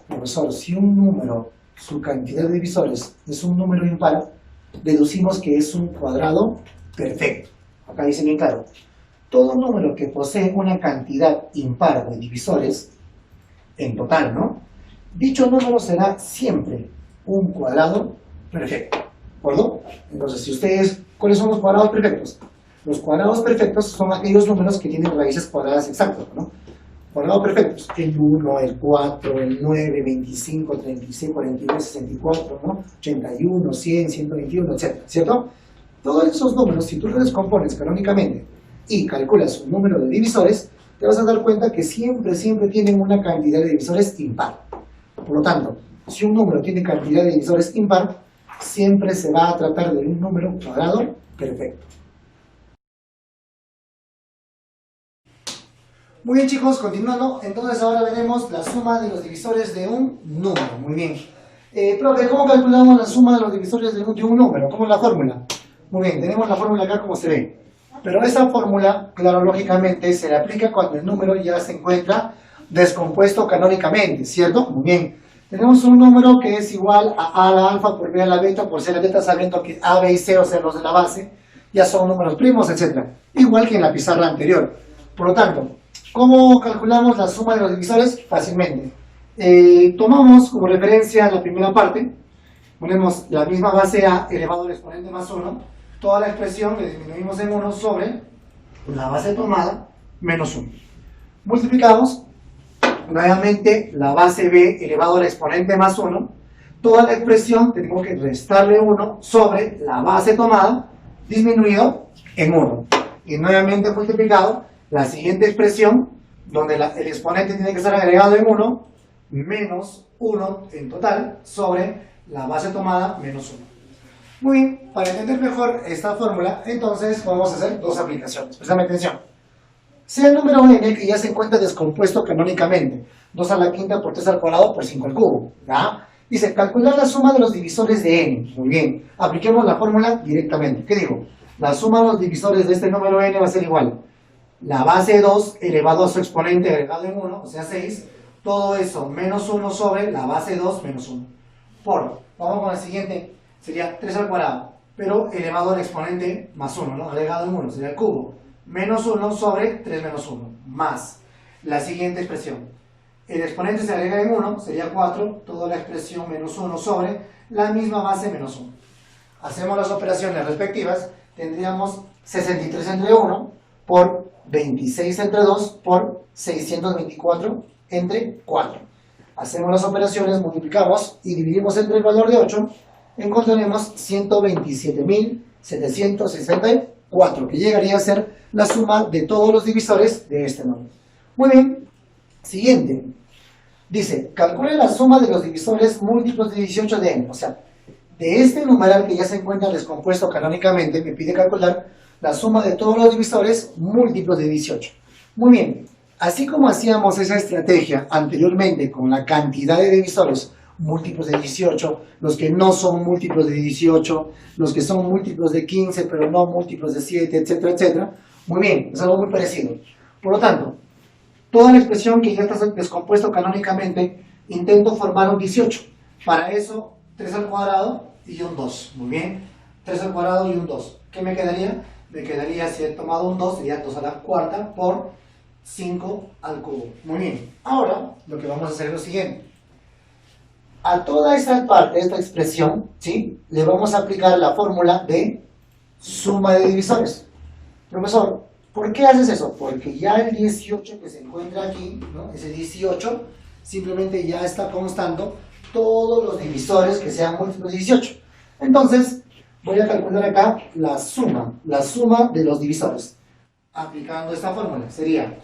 Speaker 1: Profesor, si un número, su cantidad de divisores es un número impar, deducimos que es un cuadrado perfecto. Acá dice bien claro. Todo número que posee una cantidad impar de divisores, en total, ¿no? Dicho número será siempre un cuadrado perfecto. ¿De acuerdo? Entonces, si ustedes, ¿cuáles son los cuadrados perfectos? Los cuadrados perfectos son aquellos números que tienen raíces cuadradas exactas, ¿no? Cuadrados perfectos, el 1, el 4, el 9, 25, 36, 42, 64, ¿no? 81, 100, 121, etc. ¿Cierto? Todos esos números, si tú los descompones canónicamente y calculas un número de divisores, te vas a dar cuenta que siempre tienen una cantidad de divisores impar. Por lo tanto, si un número tiene cantidad de divisores impar, siempre se va a tratar de un número cuadrado perfecto. Muy bien, chicos, continuando, entonces ahora veremos la suma de los divisores de un número. Muy bien. Profe, ¿cómo calculamos la suma de los divisores de un número? ¿Cómo es la fórmula? Muy bien, tenemos la fórmula acá como se ve. Pero esa fórmula, claro, lógicamente, se le aplica cuando el número ya se encuentra descompuesto canónicamente, ¿cierto? Muy bien. Tenemos un número que es igual a a la alfa por b a la beta por c a la beta, sabiendo que a, b y c, o sea, los de la base, ya son números primos, etc. Igual que en la pizarra anterior. Por lo tanto, ¿cómo calculamos la suma de los divisores? Fácilmente. Tomamos como referencia la primera parte, ponemos la misma base a elevado al exponente más 1, toda la expresión le disminuimos en 1 sobre la base tomada menos 1. Multiplicamos nuevamente la base b elevado al exponente más 1, toda la expresión tenemos que restarle 1 sobre la base tomada disminuido en 1. Y nuevamente multiplicado la siguiente expresión, donde el exponente tiene que estar agregado en 1, menos 1 en total, sobre la base tomada menos 1. Muy bien, para entender mejor esta fórmula, entonces vamos a hacer dos aplicaciones. Prestame atención. Sea el número n que ya se encuentra descompuesto canónicamente, 2 a la quinta por 3 al cuadrado por 5 al cubo. ¿Ya? Dice, calcular la suma de los divisores de n. Muy bien, apliquemos la fórmula directamente. ¿Qué digo? La suma de los divisores de este número n va a ser igual la base 2 elevado a su exponente agregado en 1, o sea 6, todo eso menos 1 sobre la base 2 menos 1. Vamos con el siguiente, sería 3 al cuadrado, pero elevado al exponente más 1, ¿no? Agregado en 1, sería el cubo. Menos 1 sobre 3 menos 1, más la siguiente expresión. El exponente se agrega en 1, sería 4, toda la expresión menos 1 sobre la misma base menos 1. Hacemos las operaciones respectivas, tendríamos 63 entre 1 por 26 entre 2 por 624 entre 4. Hacemos las operaciones, multiplicamos y dividimos entre el valor de 8, encontraremos 127.764, que llegaría a ser la suma de todos los divisores de este número. Muy bien, siguiente. Dice, calcule la suma de los divisores múltiplos de 18 de n. O sea, de este numeral que ya se encuentra descompuesto canónicamente, me pide calcular la suma de todos los divisores múltiplos de 18. Muy bien, así como hacíamos esa estrategia anteriormente con la cantidad de divisores múltiplos de 18, los que no son múltiplos de 18, los que son múltiplos de 15 pero no múltiplos de 7, etcétera, etcétera. Muy bien, es algo muy parecido. Por lo tanto, toda la expresión que ya está descompuesto canónicamente, intento formar un 18. Para eso, 3 al cuadrado y un 2. Muy bien, 3 al cuadrado y un 2. ¿Qué me quedaría? Me quedaría, si he tomado un 2, sería 2 a la cuarta por 5 al cubo. Muy bien, ahora lo que vamos a hacer es lo siguiente. A toda esta parte, esta expresión, ¿sí?, le vamos a aplicar la fórmula de suma de divisores. Profesor, ¿por qué haces eso? Porque ya el 18 que se encuentra aquí, ¿no?, ese 18, simplemente ya está constando todos los divisores que sean múltiplos de 18. Entonces, voy a calcular acá la suma de los divisores. Aplicando esta fórmula, sería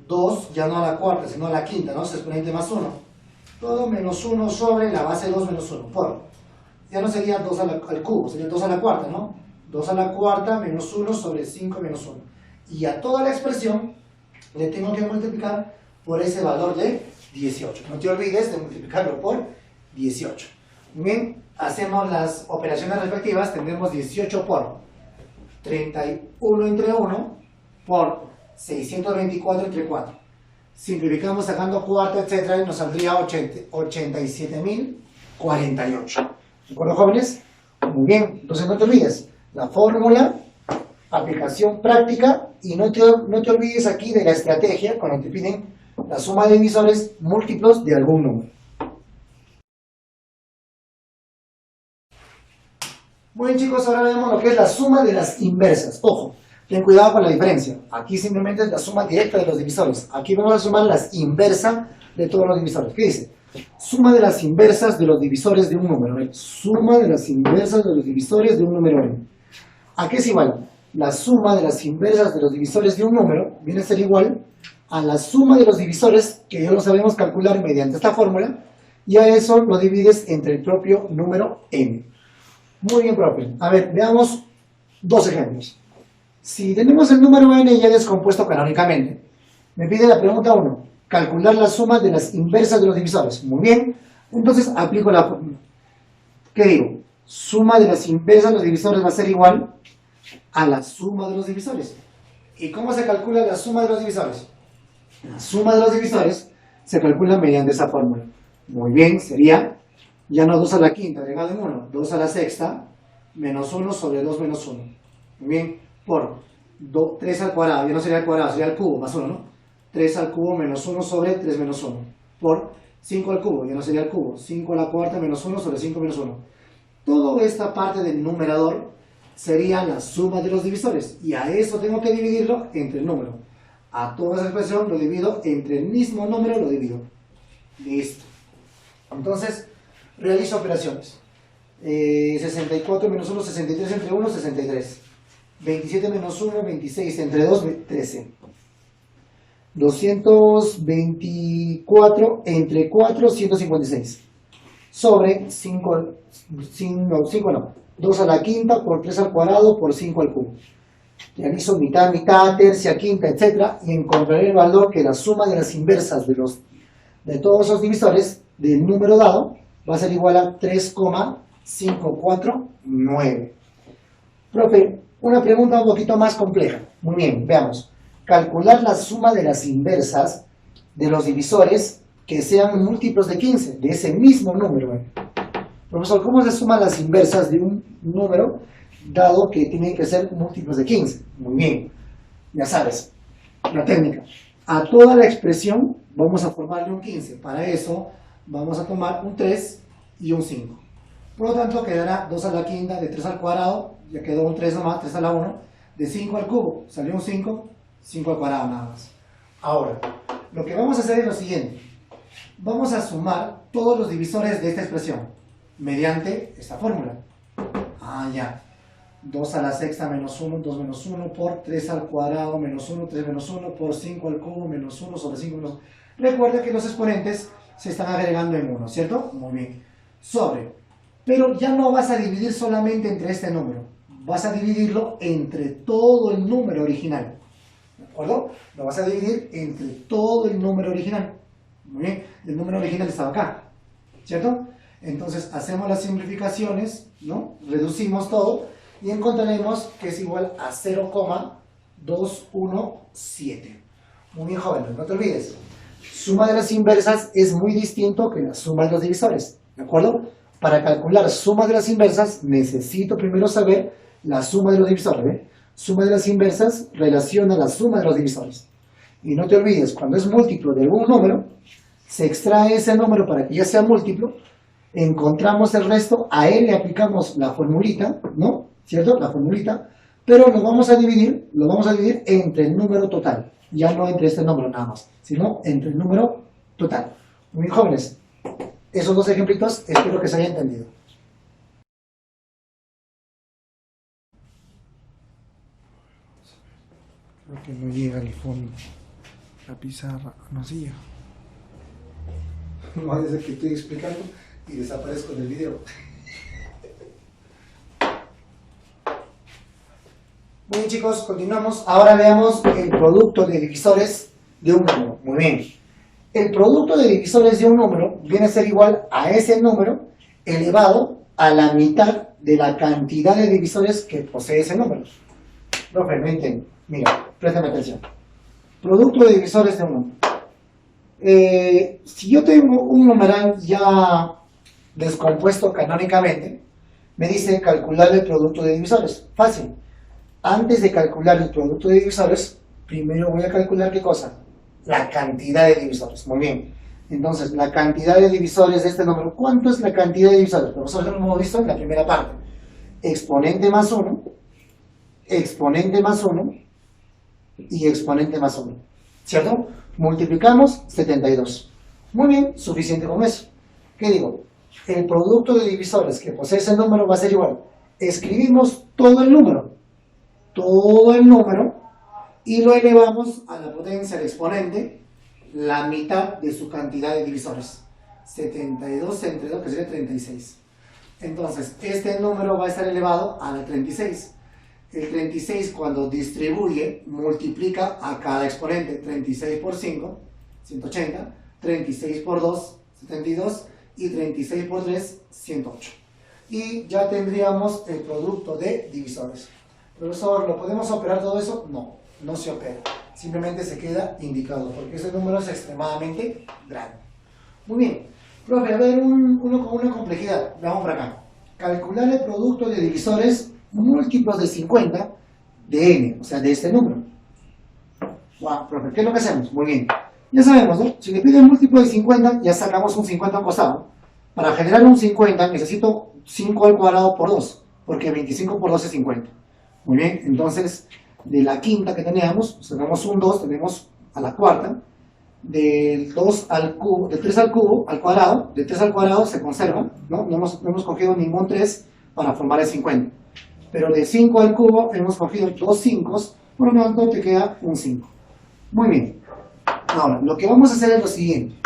Speaker 1: 2, ya no a la cuarta, sino a la quinta, ¿no? Es exponente más 1. Todo menos 1 sobre la base 2 menos 1, por. Ya no sería 2 al cubo, sería 2 a la cuarta, ¿no? 2 a la cuarta menos 1 sobre 5 menos 1. Y a toda la expresión le tengo que multiplicar por ese valor de 18. No te olvides de multiplicarlo por 18. Bien, hacemos las operaciones respectivas. Tendremos 18 por 31 entre 1 por 624 entre 4. Simplificamos sacando cuarta, etcétera, y nos saldría 87.048. ¿De acuerdo, jóvenes? Muy bien, entonces no te olvides la fórmula, aplicación práctica, y no te olvides aquí de la estrategia cuando te piden la suma de divisores múltiplos de algún número. Muy bien, chicos, ahora vemos lo que es la suma de las inversas. Ojo, ten cuidado con la diferencia. Aquí simplemente es la suma directa de los divisores. Aquí vamos a sumar las inversas de todos los divisores. ¿Qué dice? Suma de las inversas de los divisores de un número. Suma de las inversas de los divisores de un número n. ¿A qué es igual? La suma de las inversas de los divisores de un número viene a ser igual a la suma de los divisores, que ya lo sabemos calcular mediante esta fórmula, y a eso lo divides entre el propio número n. Muy bien, profe. A ver, veamos dos ejemplos. Si tenemos el número n ya descompuesto canónicamente, me pide la pregunta 1, calcular la suma de las inversas de los divisores. Muy bien, entonces aplico la fórmula. ¿Qué digo? Suma de las inversas de los divisores va a ser igual a la suma de los divisores. ¿Y cómo se calcula la suma de los divisores? La suma de los divisores se calcula mediante esa fórmula. Muy bien, sería, ya no 2 a la quinta, agregado en 1, 2 a la sexta, menos 1 sobre 2 menos 1. Muy bien, por 3 al cuadrado, ya no sería al cuadrado, sería al cubo, más 1, ¿no? 3 al cubo menos 1 sobre 3 menos 1. Por 5 al cubo, ya no sería al cubo, 5 a la cuarta menos 1 sobre 5 menos 1. Toda esta parte del numerador sería la suma de los divisores, y a eso tengo que dividirlo entre el número. A toda esa expresión lo divido entre el mismo número, lo divido. Listo. Entonces, realizo operaciones. 64 menos 1, 63 entre 1, 63. 27 menos 1, 26 entre 2, 13. 224 entre 4, 156. Sobre 5 no, 2 a la quinta por 3 al cuadrado por 5 al cubo. Realizo mitad, mitad, tercia, quinta, etc. Y encontraré el valor que la suma de las inversas de todos esos divisores del número dado va a ser igual a 3,549. Profe, una pregunta un poquito más compleja. Muy bien, veamos. Calcular la suma de las inversas de los divisores que sean múltiplos de 15, de ese mismo número. Profesor, ¿cómo se suman las inversas de un número dado que tienen que ser múltiplos de 15? Muy bien, ya sabes, la técnica. A toda la expresión vamos a formarle un 15. Para eso vamos a tomar un 3 y un 5. Por lo tanto, quedará 2 a la quinta, de 3 al cuadrado, ya quedó un 3 nomás, 3 a la 1, de 5 al cubo, salió un 5, 5 al cuadrado nada más. Ahora, lo que vamos a hacer es lo siguiente. Vamos a sumar todos los divisores de esta expresión mediante esta fórmula. Ya. 2 a la sexta menos 1, 2 menos 1 por 3 al cuadrado menos 1, 3 menos 1 por 5 al cubo menos 1 sobre 5 menos 1. Recuerda que los exponentes se están agregando en 1, ¿cierto? Muy bien. Sobre. Pero ya no vas a dividir solamente entre este número. Vas a dividirlo entre todo el número original. ¿De acuerdo? Lo vas a dividir entre todo el número original. Muy bien. El número original estaba acá, ¿cierto? Entonces hacemos las simplificaciones, ¿no? Reducimos todo y encontraremos que es igual a 0,217. Muy bien, jóvenes, no te olvides. Suma de las inversas es muy distinto que la suma de los divisores, ¿de acuerdo? Para calcular suma de las inversas necesito primero saber la suma de los divisores, ¿eh? Suma de las inversas relaciona la suma de los divisores. Y no te olvides, cuando es múltiplo de algún número, se extrae ese número para que ya sea múltiplo, encontramos el resto, a él le aplicamos la formulita, ¿no? ¿Cierto? La formulita, pero lo vamos a dividir entre el número total, ya no entre este número nada más, sino entre el número total. Muy bien, jóvenes, esos dos ejemplitos espero que se haya entendido.
Speaker 2: Creo que no llega al fondo. La pizarra no llega.
Speaker 1: No vaya a ser que estoy explicando y desaparezco del video. Muy bien, chicos, continuamos. Ahora veamos el producto de divisores de un número. Muy bien. El producto de divisores de un número viene a ser igual a ese número elevado a la mitad de la cantidad de divisores que posee ese número. Profe, no entiendo. Mira, préstame atención. Producto de divisores de un número. Si yo tengo un numeral ya descompuesto canónicamente, me dice calcular el producto de divisores. Fácil. Antes de calcular el producto de divisores, primero voy a calcular ¿qué cosa? La cantidad de divisores. Muy bien. Entonces, la cantidad de divisores de este número. ¿Cuánto es la cantidad de divisores? Nosotros lo hemos visto en la primera parte. Exponente más 1, exponente más 1 y exponente más 1. ¿Cierto? Multiplicamos 72. Muy bien, suficiente con eso. ¿Qué digo? El producto de divisores que posee ese número va a ser igual. Escribimos todo el número y lo elevamos a la potencia del exponente, la mitad de su cantidad de divisores. 72 entre 2, que sería 36. Entonces, este número va a estar elevado a la 36. El 36 cuando distribuye, multiplica a cada exponente. 36 por 5, 180. 36 por 2, 72. Y 36 por 3, 108. Y ya tendríamos el producto de divisores. Profesor, ¿lo podemos operar todo eso? No, no se opera. Simplemente se queda indicado, porque ese número es extremadamente grande. Muy bien. Profe, a ver, uno con una complejidad. Vamos por acá. Calcular el producto de divisores múltiplos de 50 de n, o sea, de este número. Wow, profe, ¿qué es lo que hacemos? Muy bien. Ya sabemos, ¿no? Si le piden múltiplo de 50, ya sacamos un 50 al costado. Para generar un 50 necesito 5 al cuadrado por 2, porque 25 por 2 es 50. Muy bien, entonces, de la quinta que teníamos, sacamos un 2, tenemos a la cuarta. Del 2 al cubo, del 3 al cubo, al cuadrado, del 3 al cuadrado se conserva, ¿no? No hemos cogido ningún 3 para formar el 50. Pero de 5 al cubo hemos cogido 2 5, por lo tanto te queda un 5. Muy bien. Ahora, lo que vamos a hacer es lo siguiente.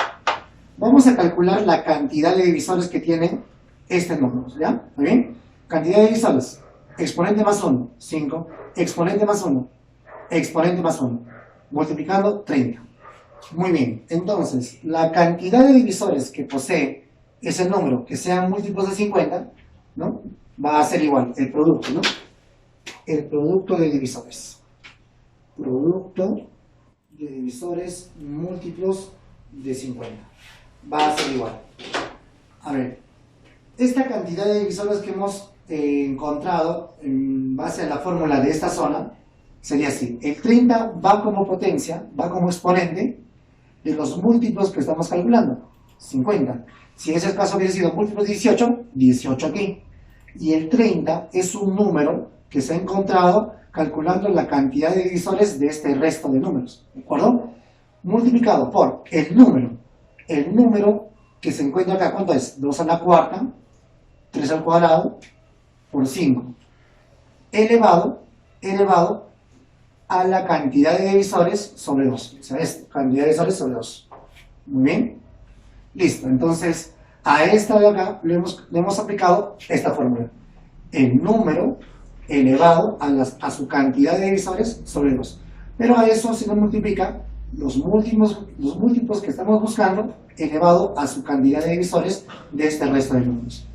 Speaker 1: Vamos a calcular la cantidad de divisores que tiene este número, ¿ya? ¿Muy bien? Cantidad de divisores. Exponente más 1, 5. Exponente más 1. Exponente más 1. Multiplicando 30. Muy bien. Entonces, la cantidad de divisores que posee ese número, que sean múltiplos de 50, ¿no? Va a ser igual, el producto, ¿no? El producto de divisores. Producto de divisores múltiplos de 50. Va a ser igual. A ver, esta cantidad de divisores que hemos encontrado en base a la fórmula de esta zona sería así. El 30 va como potencia, va como exponente de los múltiplos que estamos calculando. 50. Si ese es el caso hubiera sido múltiplo de 18, 18 aquí. Y el 30 es un número que se ha encontrado calculando la cantidad de divisores de este resto de números, ¿de acuerdo? Multiplicado por el número que se encuentra acá, ¿cuánto es? 2 a la cuarta, 3 al cuadrado, por 5, elevado a la cantidad de divisores sobre 2, o sea, es cantidad de divisores sobre 2, muy bien, listo, entonces a esta de acá le hemos aplicado esta fórmula, el número elevado a su cantidad de divisores sobre 2. Pero a eso se nos multiplica los múltiplos que estamos buscando elevado a su cantidad de divisores de este resto de números.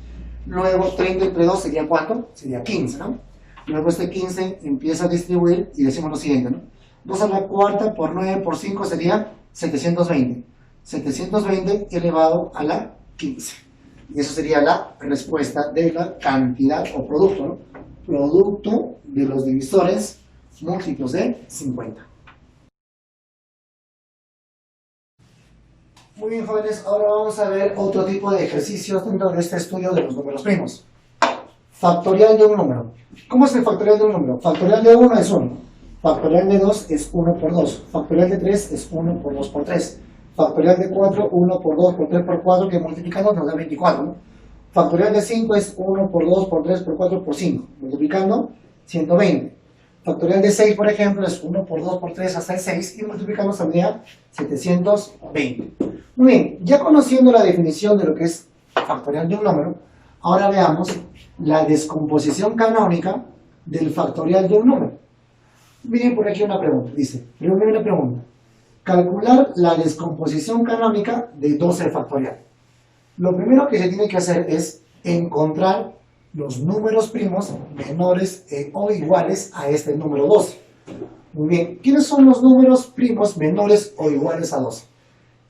Speaker 1: Luego 30 entre 2 sería ¿cuánto? Sería 15, ¿no? Luego este 15 empieza a distribuir y decimos lo siguiente, ¿no? 2 a la cuarta por 9 por 5 sería 720. 720 elevado a la 15. Y eso sería la respuesta de la cantidad o producto, ¿no? Producto de los divisores múltiplos de 50. Muy bien, jóvenes, ahora vamos a ver otro tipo de ejercicios dentro de este estudio de los números primos. Factorial de un número. ¿Cómo es el factorial de un número? Factorial de 1 es 1. Factorial de 2 es 1 por 2. Factorial de 3 es 1 por 2 por 3. Factorial de 4, 1 por 2 por 3 por 4, que multiplicando nos da 24, ¿no? Factorial de 5 es 1 por 2 por 3 por 4 por 5, multiplicando 120. Factorial de 6, por ejemplo, es 1 por 2 por 3 hasta el 6 y multiplicando saldría 720. Muy bien, ya conociendo la definición de lo que es factorial de un número, ahora veamos la descomposición canónica del factorial de un número. Miren por aquí una pregunta, dice, primera pregunta, calcular la descomposición canónica de 12 factorial. Lo primero que se tiene que hacer es encontrar los números primos menores o iguales a este número 12. Muy bien, ¿quiénes son los números primos menores o iguales a 12?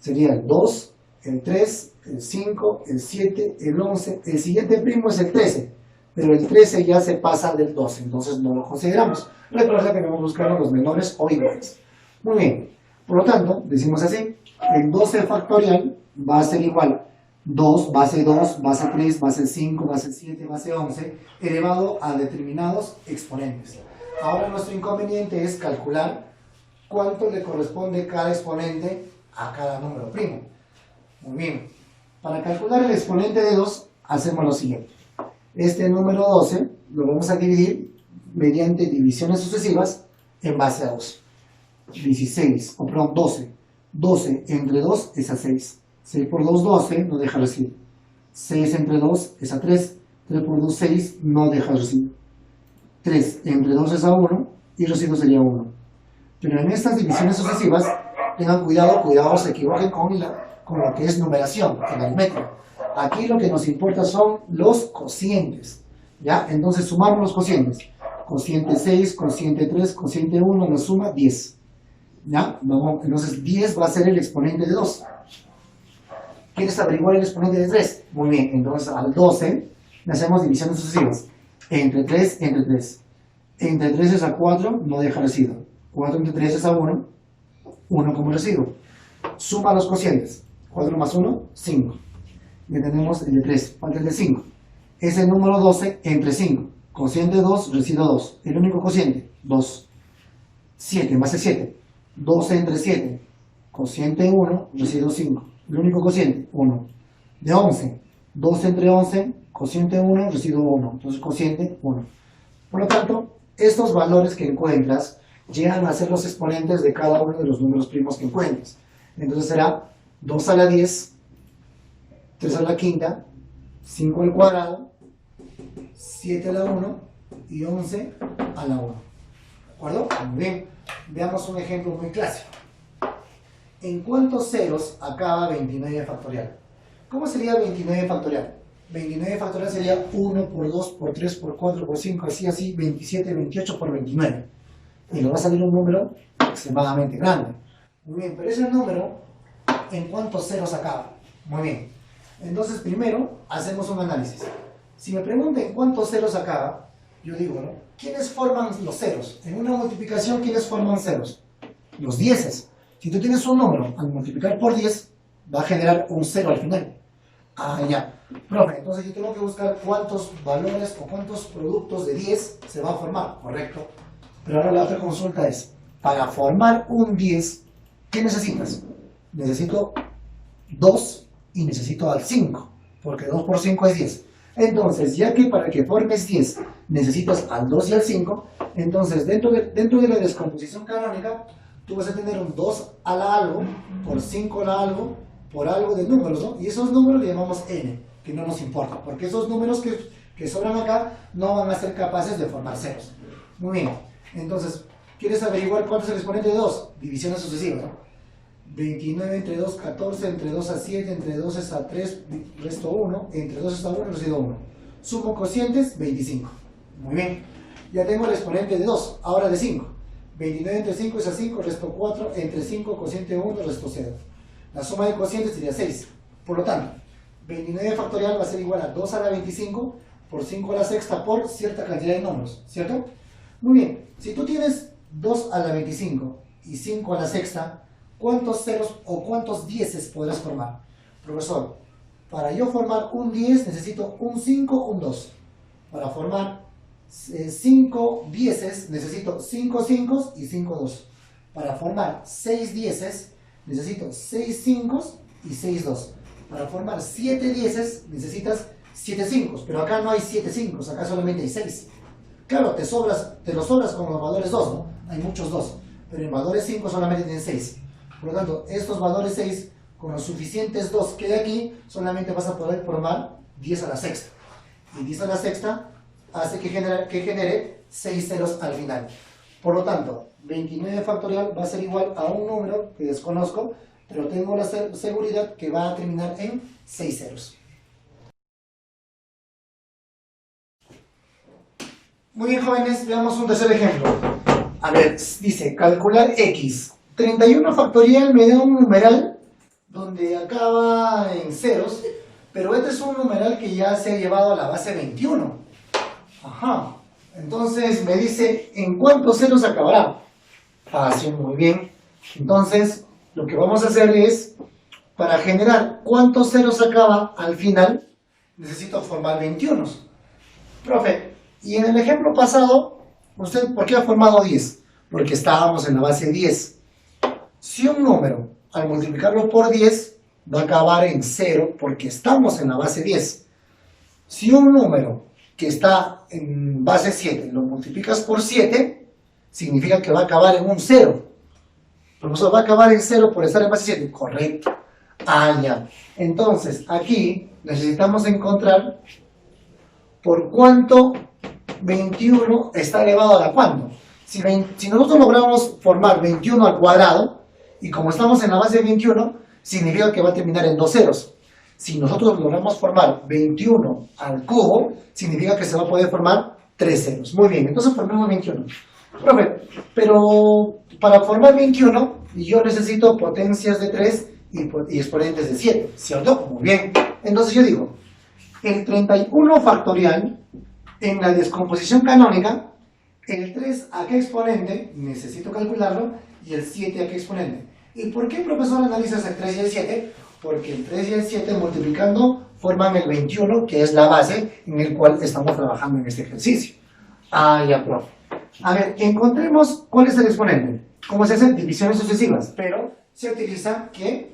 Speaker 1: Sería el 2, el 3, el 5, el 7, el 11. El siguiente primo es el 13, pero el 13 ya se pasa del 12, entonces no lo consideramos. Recuerda que debemos buscar los menores o iguales. Muy bien, por lo tanto, decimos así, el 12 factorial va a ser igual 2, base 2, base 3, base 5, base 7, base 11, elevado a determinados exponentes. Ahora nuestro inconveniente es calcular cuánto le corresponde cada exponente a cada número primo. Muy bien, para calcular el exponente de 2, hacemos lo siguiente. Este número 12 lo vamos a dividir mediante divisiones sucesivas en base a 2. 16, o perdón, 12. 12 entre 2 es a 6. 6 por 2, 12, no deja residuo. 6 entre 2 es a 3. 3 por 2, 6, no deja residuo. 3 entre 2 es a 1 y residuo sería 1. Pero en estas divisiones sucesivas, tengan cuidado, se equivoquen con lo que es numeración, en aritmética. Aquí lo que nos importa son los cocientes, ¿ya? Entonces sumamos los cocientes. Cociente 6, cociente 3, cociente 1, nos suma 10. ¿Ya? Vamos, entonces 10 va a ser el exponente de 2. ¿Quieres averiguar el exponente de 3? Muy bien, entonces al 12 le hacemos divisiones sucesivas. Entre 3, entre 3. Entre 3 es a 4, no deja residuo. 4 entre 3 es a 1, 1 como residuo. Suma los cocientes. 4 más 1, 5. Ya tenemos el de 3, falta el de 5. Es el número 12 entre 5. Cociente 2, residuo 2. El único cociente, 2. 7, base 7. 12 entre 7. Cociente 1, residuo 5. El único cociente, 1. De 11. 12 entre 11, cociente 1, residuo 1. Entonces cociente 1. Por lo tanto, estos valores que encuentras llegan a ser los exponentes de cada uno de los números primos que encuentres. Entonces será 2 a la 10, 3 a la quinta, 5 al cuadrado, 7 a la 1 y 11 a la 1. ¿De acuerdo? Muy bien. Veamos un ejemplo muy clásico. ¿En cuántos ceros acaba 29 factorial? ¿Cómo sería 29 factorial? 29 factorial sería 1 por 2 por 3 por 4 por 5, así, 27, 28 por 29. Y nos va a salir un número extremadamente grande. Muy bien, pero ese número, ¿en cuántos ceros acaba? Muy bien. Entonces, primero, hacemos un análisis. Si me preguntan en cuántos ceros acaba, yo digo, ¿no? ¿Quiénes forman los ceros? En una multiplicación, ¿quiénes forman ceros? Los dieces. Si tú tienes un número, al multiplicar por 10, va a generar un 0 al final. Ah, ya. Profe, entonces yo tengo que buscar cuántos valores o cuántos productos de 10 se van a formar, ¿correcto? Pero ahora la otra consulta es, para formar un 10, ¿qué necesitas? Necesito 2 y necesito al 5, porque 2 por 5 es 10. Entonces, ya que para que formes 10 necesitas al 2 y al 5, entonces dentro de la descomposición canónica, tú vas a tener un 2 a la algo, por 5 a la algo, por algo de números, ¿no? Y esos números le llamamos n, que no nos importa, porque esos números que sobran acá no van a ser capaces de formar ceros. Muy bien, entonces, ¿quieres averiguar cuánto es el exponente de 2? Divisiones sucesivas, ¿no? 29 entre 2, 14, entre 2 a 7, entre 2 a 3, resto 1, entre 2 a 1, residuo 1. Sumo cocientes, 25. Muy bien. Ya tengo el exponente de 2, ahora de 5. 29 entre 5 es a 5, resto 4, entre 5, cociente 1, resto 0. La suma de cocientes sería 6. Por lo tanto, 29 factorial va a ser igual a 2 a la 25 por 5 a la sexta por cierta cantidad de números, ¿cierto? Muy bien. Si tú tienes 2 a la 25 y 5 a la sexta, ¿cuántos ceros o cuántos dieces podrás formar? Profesor, para yo formar un 10 necesito un 5, un 2. Para formar 5 dieces necesito 5 5 y 5 2. Para formar 6 dieces necesito 6 5 y 6 2. Para formar 7 dieces necesitas 7 5, pero acá no hay 7 5, acá solamente hay 6. Claro, te lo sobras con los valores 2, ¿no? Hay muchos 2, pero en valores 5 solamente tienen 6. Por lo tanto, estos valores 6, con los suficientes 2 que hay aquí, solamente vas a poder formar 10 a la sexta. Y 10 a la sexta hace que genere 6 ceros al final. Por lo tanto, 29 factorial va a ser igual a un número que desconozco, pero tengo la seguridad que va a terminar en 6 ceros. Muy bien, jóvenes, veamos un tercer ejemplo. A ver, dice, calcular x. 31 factorial me da un numeral donde acaba en ceros, pero este es un numeral que ya se ha llevado a la base 21. Ajá. Entonces me dice, ¿en cuántos ceros acabará? Fácil, muy bien. Entonces, lo que vamos a hacer es, para generar cuántos ceros acaba al final, necesito formar 21. Profe, y en el ejemplo pasado, ¿usted por qué ha formado 10? Porque estábamos en la base 10. Si un número, al multiplicarlo por 10, va a acabar en 0 porque estamos en la base 10. Si un número que está en base 7 lo multiplicas por 7, significa que va a acabar en un 0. Profesor, va a acabar en 0 por estar en base 7. Correcto. Ah, ya. Entonces, aquí necesitamos encontrar por cuánto 21 está elevado a la cuánto. Si nosotros logramos formar 21 al cuadrado, y como estamos en la base de 21, significa que va a terminar en 2 ceros. Si nosotros logramos formar 21 al cubo, significa que se va a poder formar 3 ceros. Muy bien, entonces formemos 21. Profe, pero para formar 21, yo necesito potencias de 3 y exponentes de 7, ¿cierto? Muy bien. Entonces yo digo, el 31 factorial, en la descomposición canónica, el 3 a qué exponente, necesito calcularlo, y el 7 a qué exponente. ¿Y por qué, profesor, analizas el 3 y el 7? Porque el 3 y el 7 multiplicando forman el 21, que es la base en el cual estamos trabajando en este ejercicio. Ah, ya, profe. A ver, encontremos cuál es el exponente. ¿Cómo se hacen? Divisiones sucesivas, pero se utiliza que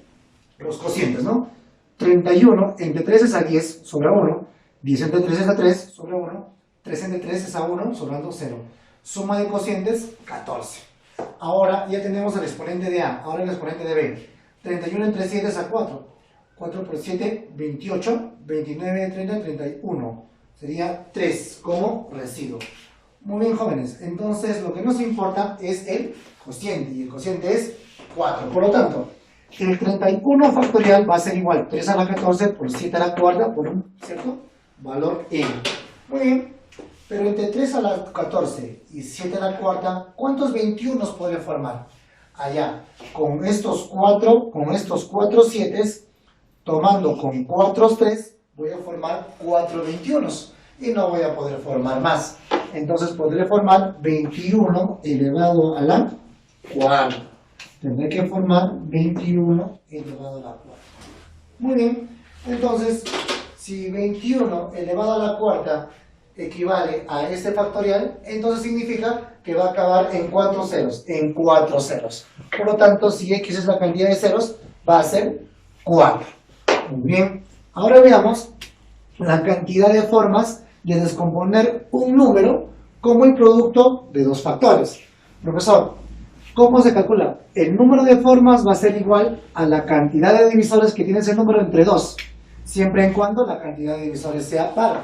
Speaker 1: los cocientes, ¿no? 31 entre 3 es a 10 sobre 1, 10 entre 3 es a 3 sobre 1, 3 entre 3 es a 1, sobrando 0. Suma de cocientes, 14. Ahora ya tenemos el exponente de A, ahora el exponente de B. 31 entre 7 es a 4. 4 por 7, 28. 29 de 30, 31. Sería 3 como residuo. Muy bien, jóvenes. Entonces, lo que nos importa es el cociente. Y el cociente es 4. Por lo tanto, el 31 factorial va a ser igual 3 a la 14 por 7 a la cuarta por un cierto valor n. Muy bien. Pero entre 3 a la 14 y 7 a la cuarta, ¿cuántos 21 podré formar? Allá, con estos 4 7, tomando con 4 3, voy a formar 4 21 y no voy a poder formar más. Entonces podré formar 21 elevado a la cuarta. Tendré que formar 21 elevado a la cuarta. Muy bien, entonces, si 21 elevado a la cuarta equivale a este factorial, entonces significa que va a acabar en 4 ceros, en 4 ceros. Por lo tanto, si x es la cantidad de ceros, va a ser 4. Muy bien, ahora veamos la cantidad de formas de descomponer un número como el producto de dos factores. Profesor, ¿cómo se calcula? El número de formas va a ser igual a la cantidad de divisores que tiene ese número entre 2, siempre y cuando la cantidad de divisores sea par.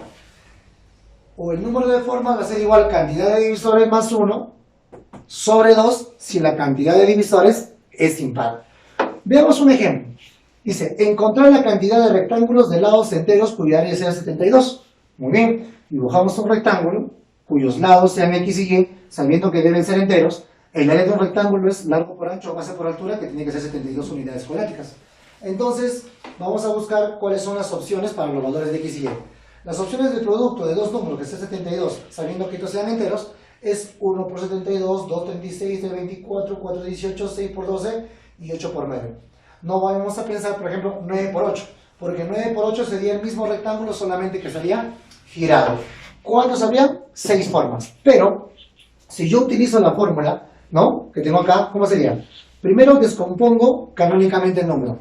Speaker 1: O el número de formas va a ser igual a cantidad de divisores más 1 sobre 2 si la cantidad de divisores es impar. Veamos un ejemplo. Dice, encontrar la cantidad de rectángulos de lados enteros cuyo área sea 72. Muy bien, dibujamos un rectángulo cuyos lados sean x y y, sabiendo que deben ser enteros. El área de un rectángulo es largo por ancho o base por altura, que tiene que ser 72 unidades cuadráticas. Entonces, vamos a buscar cuáles son las opciones para los valores de x y y. Las opciones del producto de dos números que sea 72, sabiendo que estos sean enteros, es 1 por 72, 2 36, 3 24, 4 18, 6 por 12 y 8 por 9. No vamos a pensar, por ejemplo, 9 por 8, porque 9 por 8 sería el mismo rectángulo, solamente que sería girado. ¿Cuántos habría? 6 formas. Pero, si yo utilizo la fórmula, ¿no?, que tengo acá, ¿cómo sería? Primero descompongo canónicamente el número.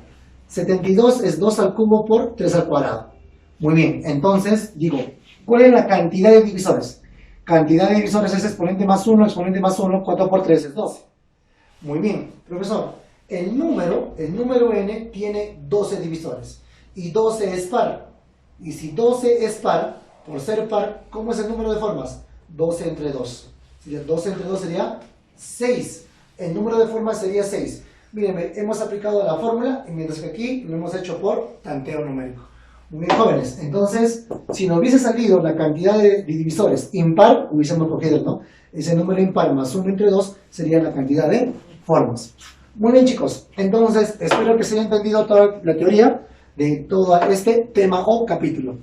Speaker 1: 72 es 2 al cubo por 3 al cuadrado. Muy bien, entonces digo, ¿cuál es la cantidad de divisores? Cantidad de divisores es exponente más 1, 4 por 3 es 12. Muy bien, profesor, el número n tiene 12 divisores y 12 es par. Y si 12 es par, por ser par, ¿cómo es el número de formas? 12 entre 2. Si el 12 entre 2 sería 6. El número de formas sería 6. Miren, hemos aplicado la fórmula, y mientras que aquí lo hemos hecho por tanteo numérico. Muy bien, jóvenes, entonces, si nos hubiese salido la cantidad de divisores impar, hubiésemos cogido, ¿no?, ese número impar más 1 entre 2 sería la cantidad de formas. Muy bien, chicos, entonces espero que se haya entendido toda la teoría de todo este tema o capítulo.